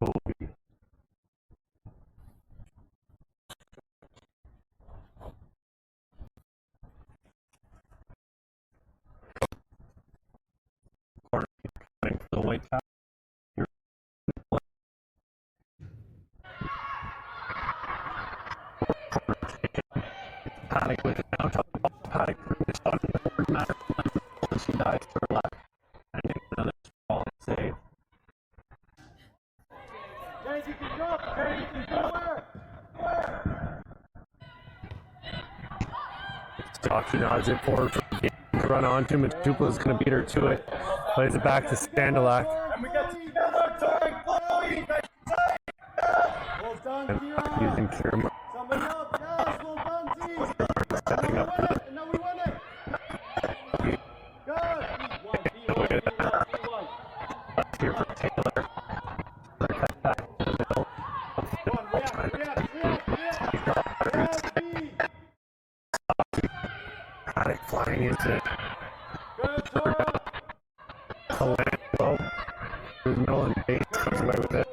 Kobe. Corner coming for the Whitecaps. Paddock with it now. Paddock for the shot in the third matter. She dives to her left. I think another ball is safe. Guys, you can go. Guys, you can go. Where? Jockey nods it forward for the game to run onto him, and Tupla's going to beat her to it. Plays it back to Standalak. And we got together. Turn, Chloe. Well done, Kira. Using Kira. Somebody else. Yes, well done, team. Stepping up to the And now we win it. Good. B1. here for Taylor. Another cut back to the middle. Paddock flying into it. Colando through the middle, and Bates comes away with it.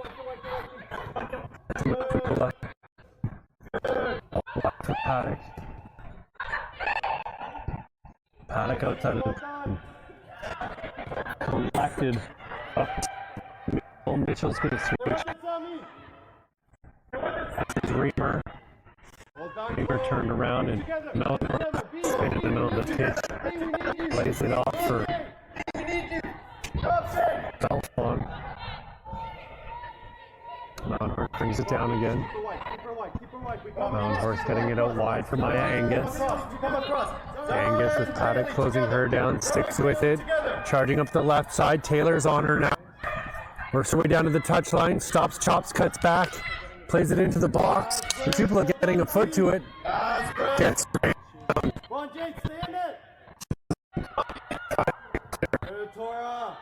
Left to Paddock. Paddock outside of the collected up. Mitchell's going to switch. Dreamer. Dreamer turned around and Melbourne stayed in the middle of the pitch. Lays it off for Belfont. Mounthorse brings it down again. Mounthorse getting it out wide for Maya Angus. Angus with Paddock closing her down, sticks with it. Charging up the left side. Taylor's on her now. Works her way down to the touchline. Stops, chops, cuts back. Plays it into the box. The people are getting a foot to it. Gets straight down. Come on, Jake, stay in it. Good, Tora.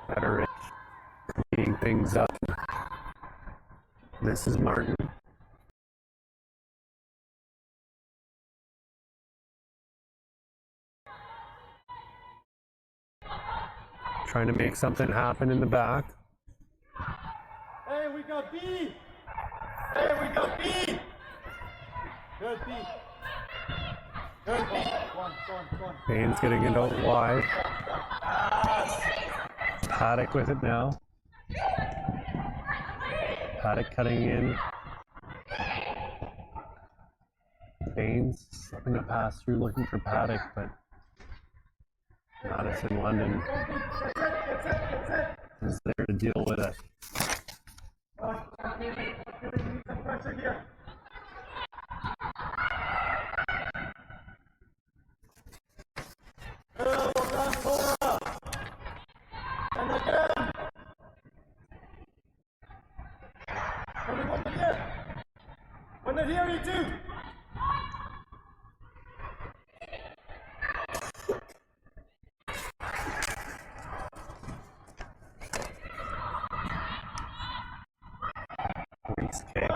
Better cleaning things up. This is Martin. Trying to make something happen in the back. Hey, we got B. Hey, we got B. Good B. Good B. Go on. Baines getting it out wide. Paddock with it now. Paddock cutting in. Baines slipping a pass through, looking for Paddock, but Madison London is there to deal with it. When they hear you too.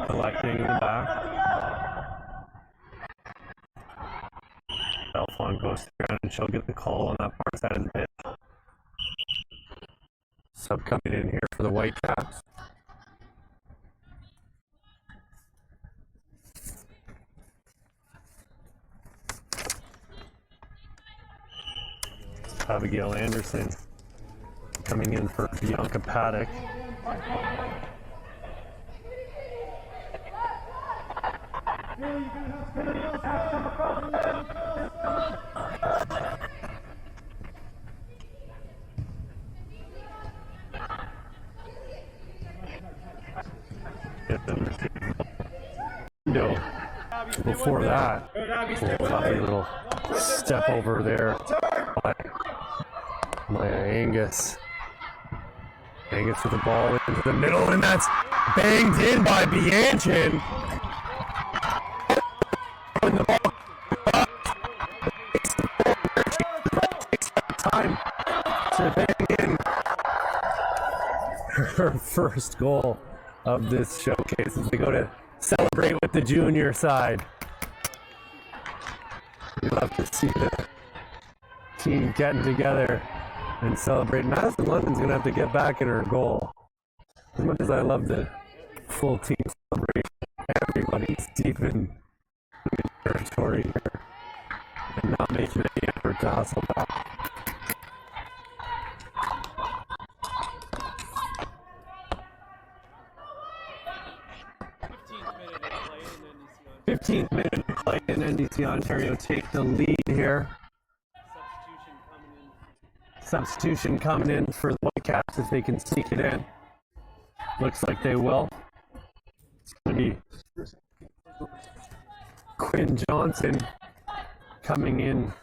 Collecting in the back. Belfont goes around and she'll get the call on that far side of the pitch. Sub coming in here for the Whitecaps. Abigail Anderson coming in for Bianca Paddock. No. Before that, a little step over there by Angus. Angus with the ball into the middle, and that's banged in by Bianchin. The ball time to bang in her first goal of this showcase as they go to celebrate with the junior side. We love to see the team getting together and celebrate. Madison London's going to have to get back in her goal. As much as I love the full team celebration, everybody's deep in territory here and not making any effort to hustle back. 15th minute of play in NDC Ontario take the lead here. Substitution coming in for the Whitecaps if they can sneak it in. Looks like they will. It's going to be Quinn Johnson coming in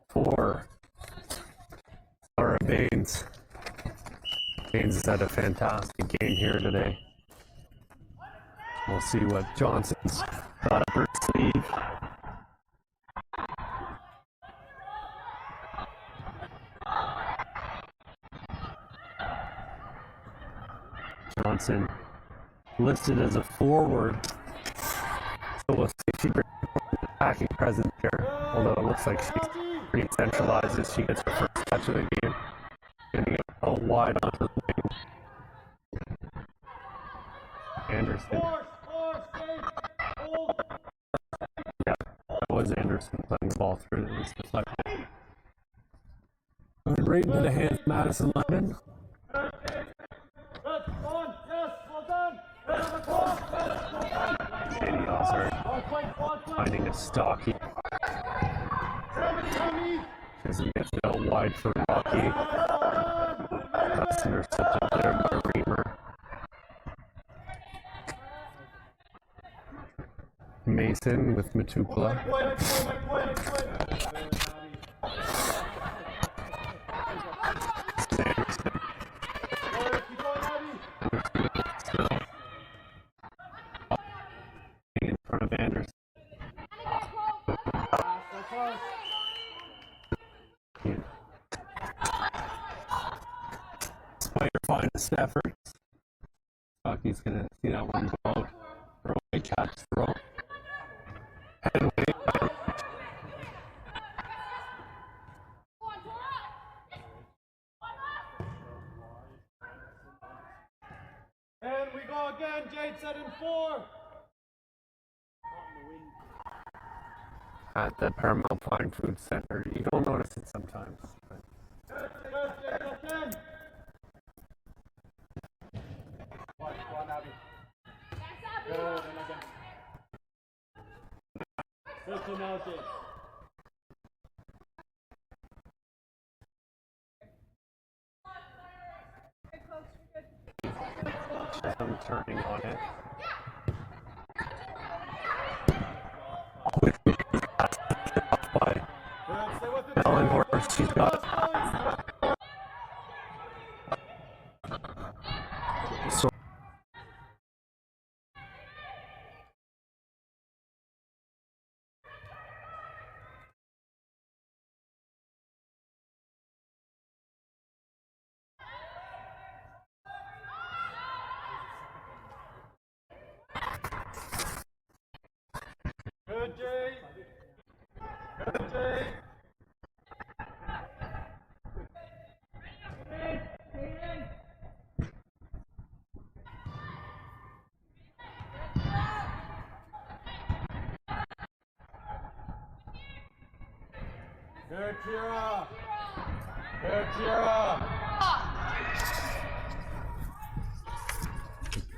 for Sarah Baines. Baines has had a fantastic game here today. We'll see what Johnson's got up her sleeve. Johnson listed as a forward, so we'll see if she brings an attacking presence here. Although it looks like she's pretty centralized as she gets her first touch of the game, getting it all wide onto the wing. Anderson. Yeah, that was Anderson playing the ball through. It was deflected. Right into the hands of Madison London. Katie Osser finding a stocky. Doesn't get it out wide for Rocky. That's intercepted there by Reamer. Mason with Matukla. Sanderson. In front of Anderson. Spider finest efforts. Rocky's gonna see that one go out for a Whitecaps throw. And we go again, Jade set in 4. at the Paramount Fine Food Center. You don't notice it sometimes. I'm turning on it. By Ellen Horse, she's got so Good, Jay. Good, Jay. Good, Kira. Good, Kira.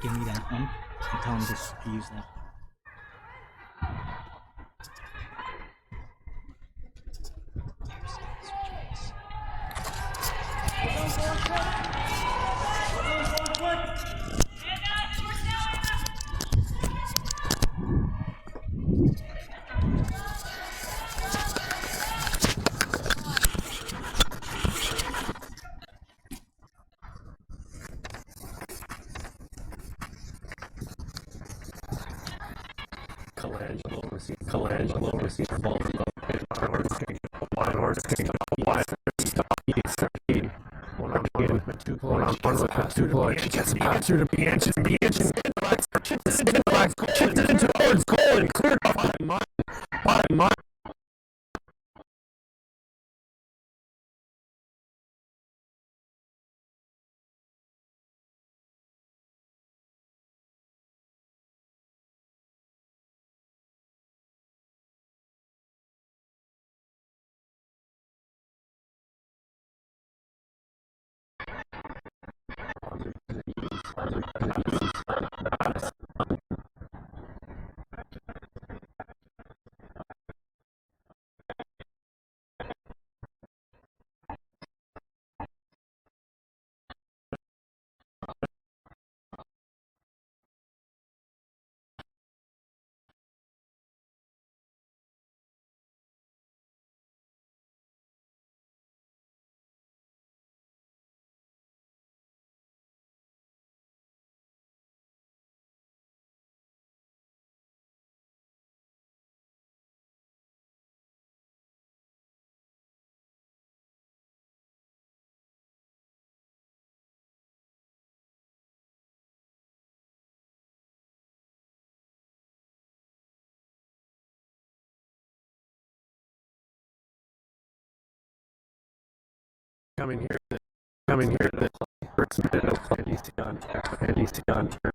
Give me that one and tell him just to use that. Colangelo receives the ball from the wide horse king up wide 13. One on with Matukla. She gets the pass through to Bianchin. Chips it into towards goal and cleared off by Mine. Coming here, the first minute of NDC Ontario.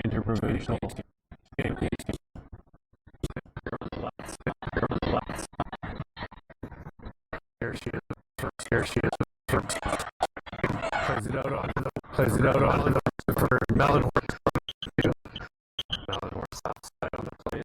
Interprovincial. Here she is. Plays it out on the for Melon Horse. Melon Horse outside on the plate.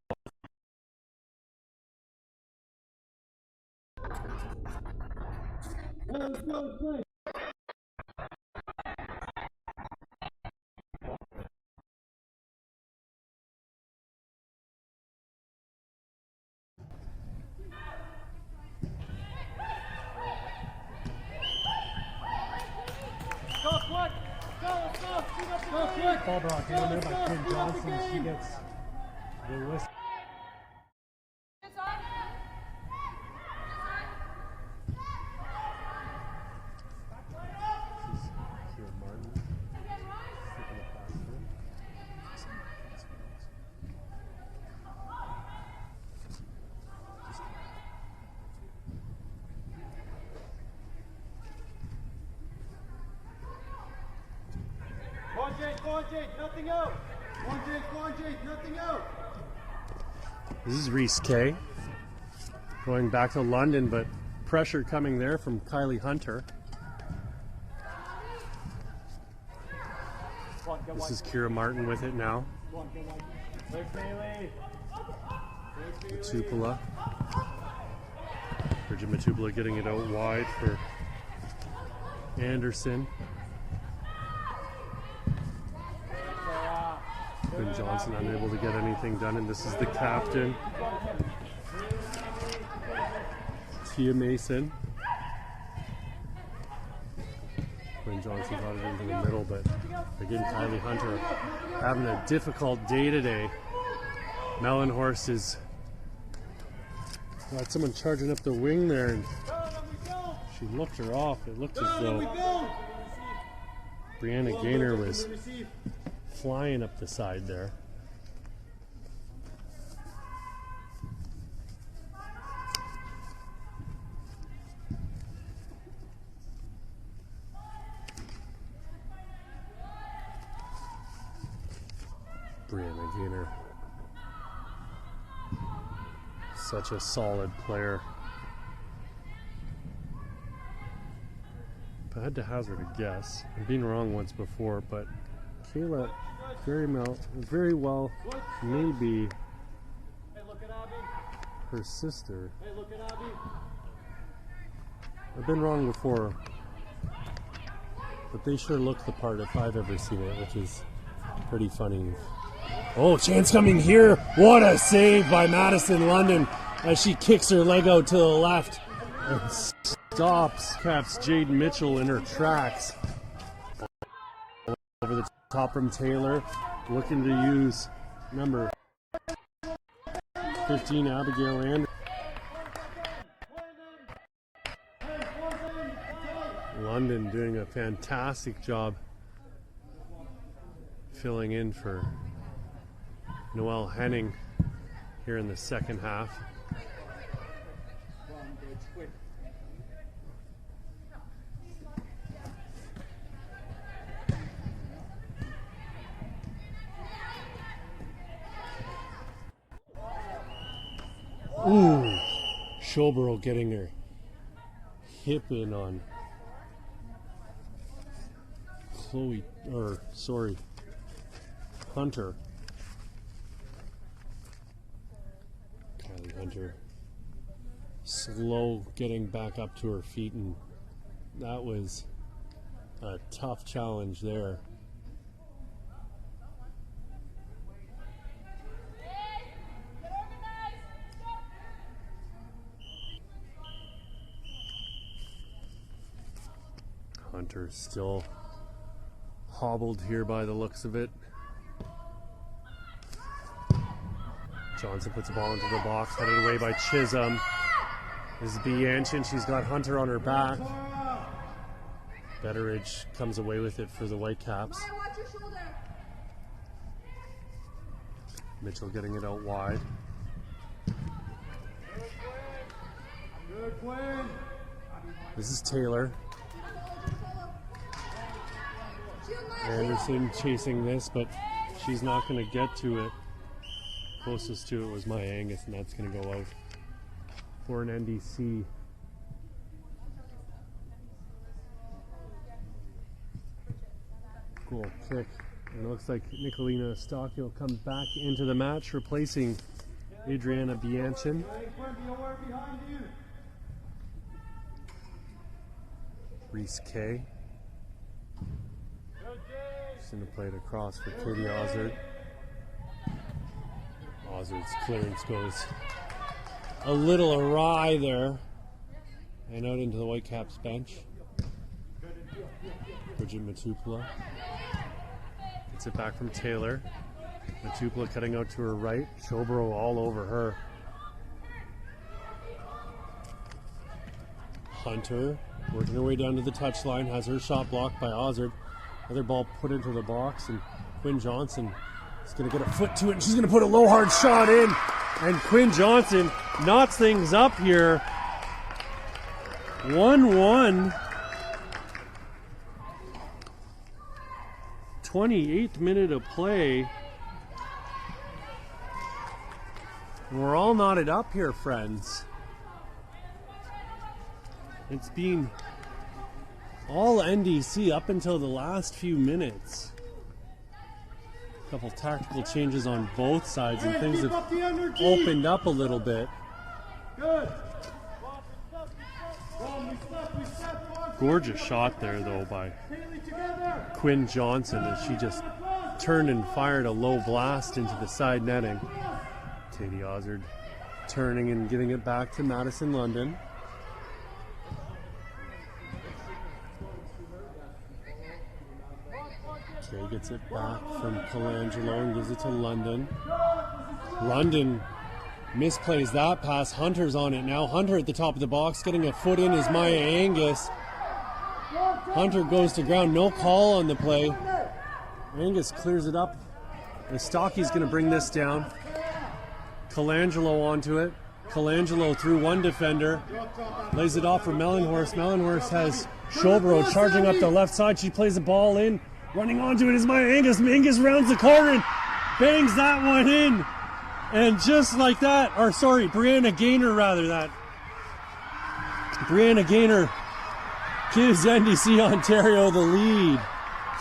Ball brought down there by Quinn Johnson. She gets the whistle. Nothing out. Go on, Jake, nothing out. This is Reese K. Going back to London, but pressure coming there from Kylie Hunter. This is Kira Martin with it now. Matupula. Bridget Matupula getting it out wide for Anderson. Quinn Johnson unable to get anything done, and this is the captain, Tia Mason. Quinn Johnson got it into the middle, but again, Kylie Hunter having a difficult day today. Melon Horse is got someone charging up the wing there, and she looked her off. It looked as though Brianna Gaynor was flying up the side there. Brianna Gaynor, such a solid player. If I had to hazard a guess, I've been wrong once before, but Kayla very well maybe her sister. I've been wrong before, but they sure look the part if I've ever seen it, which is pretty funny. Oh, chance coming here. What a save by Madison London as she kicks her leg out to the left and stops Caps Jade Mitchell in her tracks. Over the top from Taylor, looking to use number 15, Abigail Anderson. London doing a fantastic job filling in for Noelle Henning here in the second half. Ooh, Schobro getting her hip in on Hunter. Kylie Hunter slow getting back up to her feet, and that was a tough challenge there. Hunter still hobbled here by the looks of it. Johnson puts the ball into the box, headed away by Chisholm. This is Bianchin, she's got Hunter on her back. Betteridge comes away with it for the Whitecaps. Mitchell getting it out wide. This is Taylor. Anderson chasing this, but she's not going to get to it. Closest to it was my Angus, and that's going to go out for an NDC. Cool kick. And it looks like Nicolina Stocky will come back into the match, replacing Adriana Bianchin. Reese Kay. She's going to play it across for Katie Ozard. Ozard's clearance goes a little awry there and out into the Whitecaps bench. Bridget Matupula gets it back from Taylor. Matupula cutting out to her right. Schobro all over her. Hunter working her way down to the touchline, has her shot blocked by Ozard. Another ball put into the box, and Quinn Johnson is going to get a foot to it, and she's going to put a low hard shot in. And Quinn Johnson knots things up here. 1-1. 28th minute of play. And we're all knotted up here, friends. It's been all NDC up until the last few minutes. A couple tactical changes on both sides, and things have opened up a little bit. Good. Gorgeous shot there, though, by Quinn Johnson, as she just turned and fired a low blast into the side netting. Katie Ozard turning and giving it back to Madison London. Kay gets it back from Colangelo and gives it to London. London misplays that pass. Hunter's on it now. Hunter at the top of the box, getting a foot in is Maya Angus. Hunter goes to ground, no call on the play. Angus clears it up. And Stocky's going to bring this down. Colangelo onto it. Colangelo through one defender. Lays it off for Mellenhorst. Mellenhorst has Schobro charging up the left side. She plays the ball in. Running onto it is Maya Angus. Angus rounds the corner and bangs that one in. And just like that, or sorry, Brianna Gaynor rather, that. Brianna Gaynor gives NDC Ontario the lead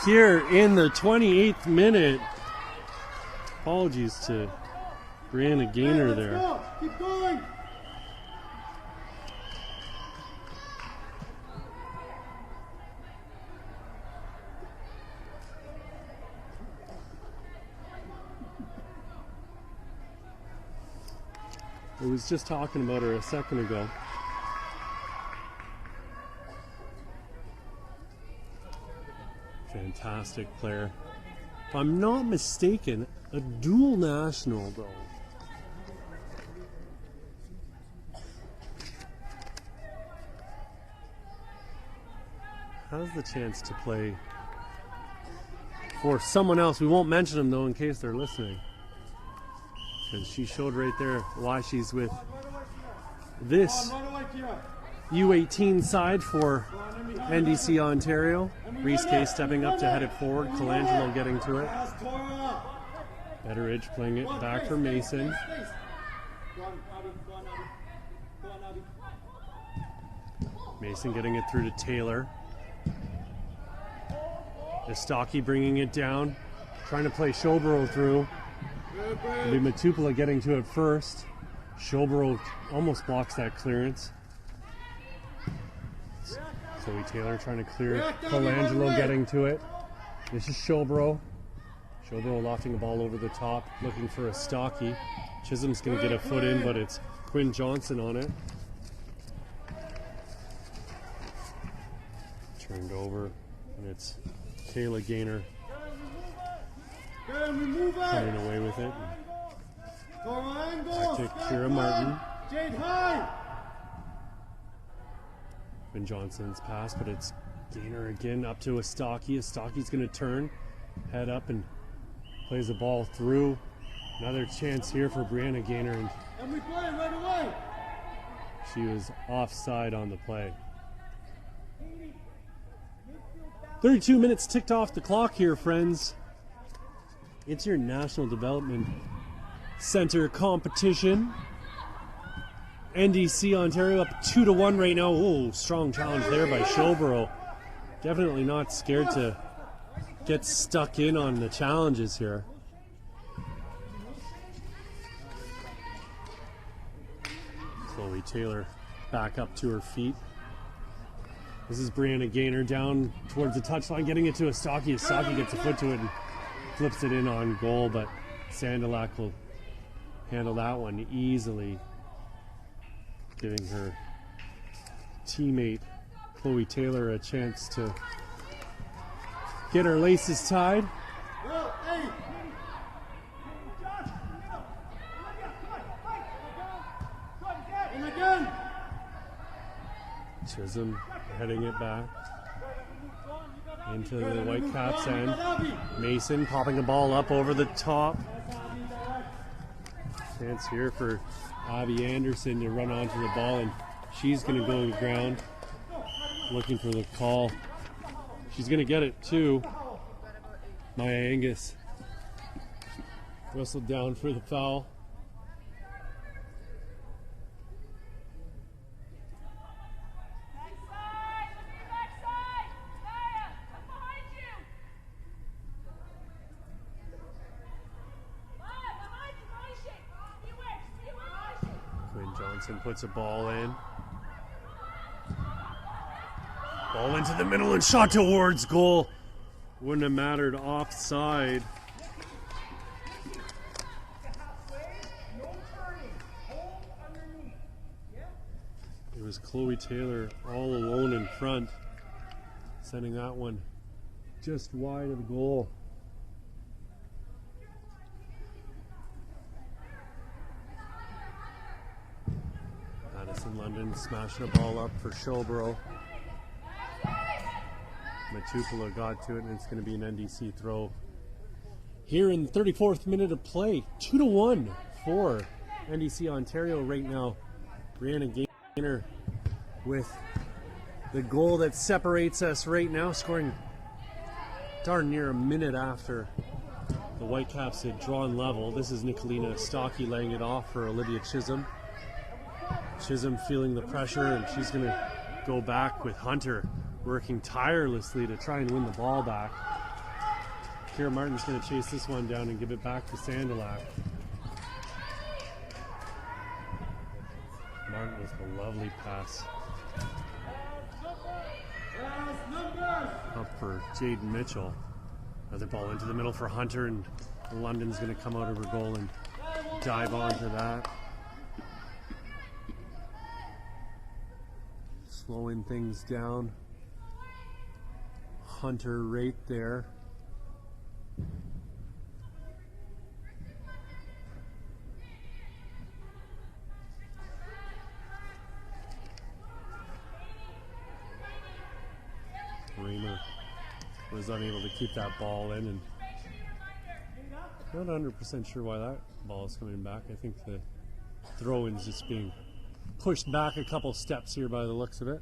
here in the 28th minute. Apologies to Brianna Gaynor there. Keep going. I was just talking about her a second ago. Fantastic player. If I'm not mistaken, a dual national though. has the chance to play for someone else. We won't mention them though in case they're listening. Because she showed right there why she's with this U18 side for NDC Ontario. Reese Kay stepping up to head it forward. Colangelo getting to it. Betteridge playing it back for Mason. Mason getting it through to Taylor. Istaki bringing it down. Trying to play Showbro through. It'll be Matupula getting to it first. Showbro almost blocks that clearance. Chloe Taylor trying to clear. Colangelo getting to it. This is Showbro. Showbro lofting the ball over the top, looking for a Stocky. Chisholm's going to get a foot in, but it's Quinn Johnson on it. Turned over, and it's Kayla Gaynor coming away with it. Back to Kira Martin. Quinn Johnson's pass, but it's Gaynor again up to Istaki. Istaki's going to turn, head up, and plays the ball through. Another chance here for Brianna Gaynor, and we play right away. She was offside on the play. 32 minutes ticked off the clock here, friends. It's your National Development Center competition. NDC Ontario up 2-1 right now. Oh, strong challenge there by Showbro. Definitely not scared to get stuck in on the challenges here. Chloe Taylor back up to her feet. This is Brianna Gaynor down towards the touchline, getting it to Istaki. Istaki gets a foot to it and flips it in on goal, but Sandalak will handle that one easily, giving her teammate Chloe Taylor a chance to get her laces tied. Chisholm heading it back into the Whitecaps end. Mason popping the ball up over the top. Chance here for Abby Anderson to run onto the ball, and she's going to go to the ground looking for the call. She's going to get it too. Maya Angus whistled down for the foul. Johnson puts a ball in. Ball into the middle and shot towards goal. Wouldn't have mattered offside. It was Chloe Taylor all alone in front, sending that one just wide of goal. London smashing the ball up for Showbro. Matupula got to it, and it's going to be an NDC throw. Here in the 34th minute of play, 2-1 for NDC Ontario right now. Brianna Gaynor with the goal that separates us right now, scoring darn near a minute after the Whitecaps had drawn level. This is Nicolina Stocky laying it off for Olivia Chisholm. Chisholm feeling the pressure, and she's going to go back with Hunter working tirelessly to try and win the ball back. Kira Martin's going to chase this one down and give it back to Sandalak. Martin with a lovely pass up for Jaden Mitchell. Another ball into the middle for Hunter, and London's going to come out of her goal and dive onto that. Slowing things down. Hunter right there. was unable to keep that ball in, and not 100% sure why that ball is coming back. I think the throw-in's just being pushed back a couple steps here by the looks of it.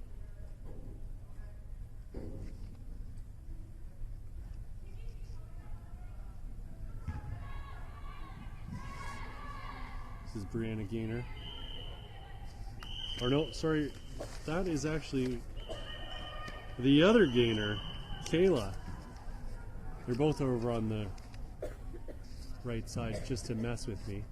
This is Brianna Gaynor. Or no, sorry, that is actually the other Gaynor, Kayla. They're both over on the right side just to mess with me.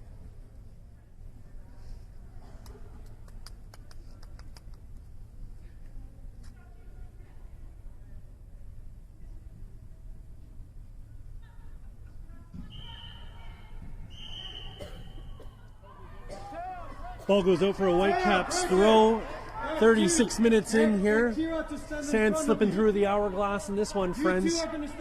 Ball goes out for a Whitecaps throw. 36 minutes in here. Sand slipping through the hourglass in this one, friends. It was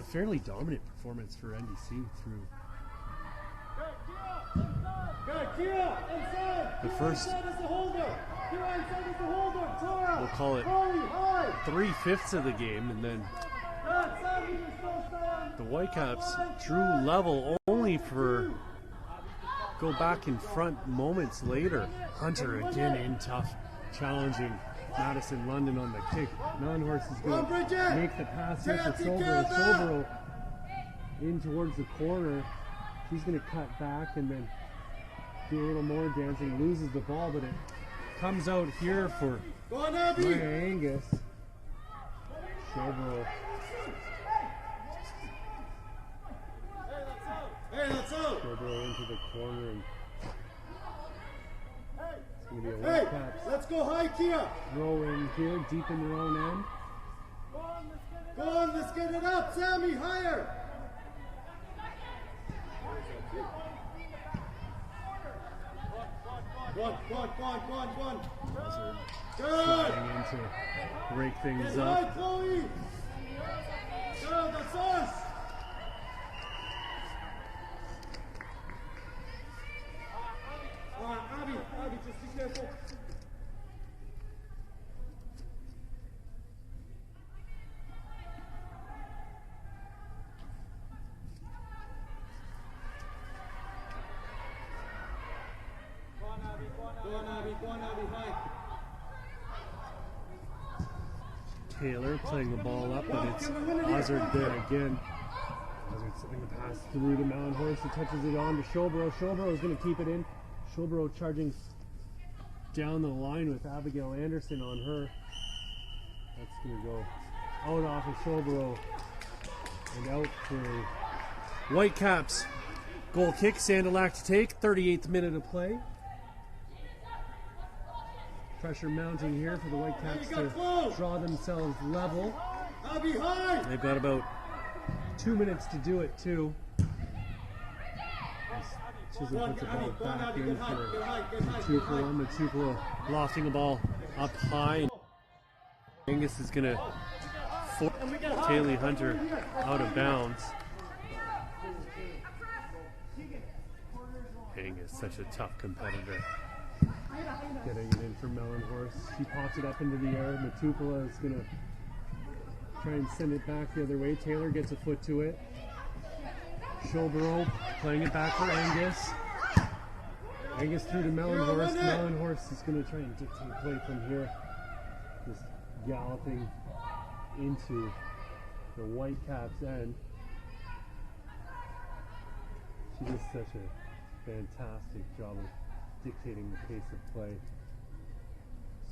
a fairly dominant performance for NDC through the first, we'll call it 3/5 of the game, and then the Whitecaps drew level only for go back in front moments later. Hunter again in tough, challenging Madison London on the kick. Mellenhorst is going to make the pass here for Sobro. Sobro in towards the corner. She's going to cut back and then do a little more dancing. Loses the ball, but it comes out here for Maya Angus. Sobro. Sobro into the corner, and it's going to be a Whitecaps. Let's go high, Kia. Throw in here, deep in their own end. Go on, let's get it up, Sammy, higher. One. Good. Trying in to break things Get up. high, Chloe. Good, that's us. Abby, just be careful. Go on, Abby, high. Taylor playing the ball up, but it's Hazard there again. Hazard sending the pass through to Mellenhorst, who touches it on to Showbro. Showbro is going to keep it in. Showbro charging down the line with Abigail Anderson on her. That's going to go out off of Showbro and out for Whitecaps. Goal kick, Sandalac to take. 38th minute of play. Pressure mounting here for the Whitecaps to draw themselves level. They've got about 2 minutes to do it too. Chisholm puts the ball back in for Matupula. Matupula lofting the ball up high. Angus is going to force Taylor Hunter out of bounds. Angus, such a tough competitor. Getting it in for Mellenhorst. She pops it up into the air. Matupula is going to try and send it back the other way. Taylor gets a foot to it. Showbro playing it back for Angus. Angus through to Mellenhorst. Mellenhorst is going to try and dictate play from here. Just galloping into the Whitecaps end. She does such a fantastic job of dictating the pace of play.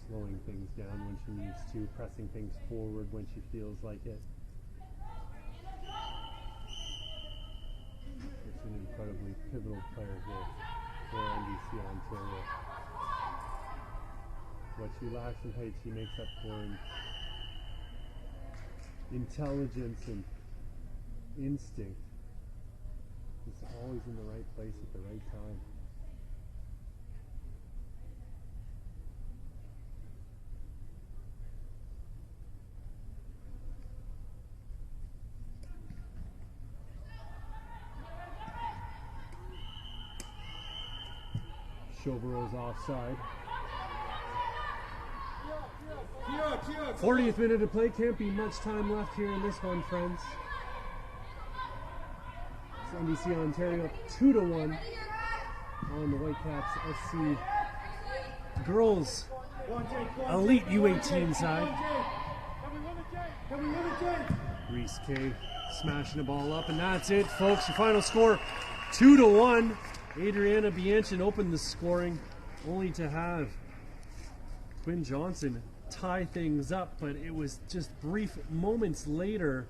Slowing things down when she needs to, pressing things forward when she feels like it. It's an incredibly pivotal player here for NDC Ontario. What she lacks in height, she makes up for in intelligence and instinct. It's always in the right place at the right time. Showbro's offside. 40th minute of play. Can't be much time left here in this one, friends. It's NDC Ontario 2-1 on the Whitecaps SC girls elite U18 side. Reese K smashing the ball up, and that's it, folks. The final score 2-1. Adriana Bianchin opened the scoring, only to have Quinn Johnson tie things up, but it was just brief moments later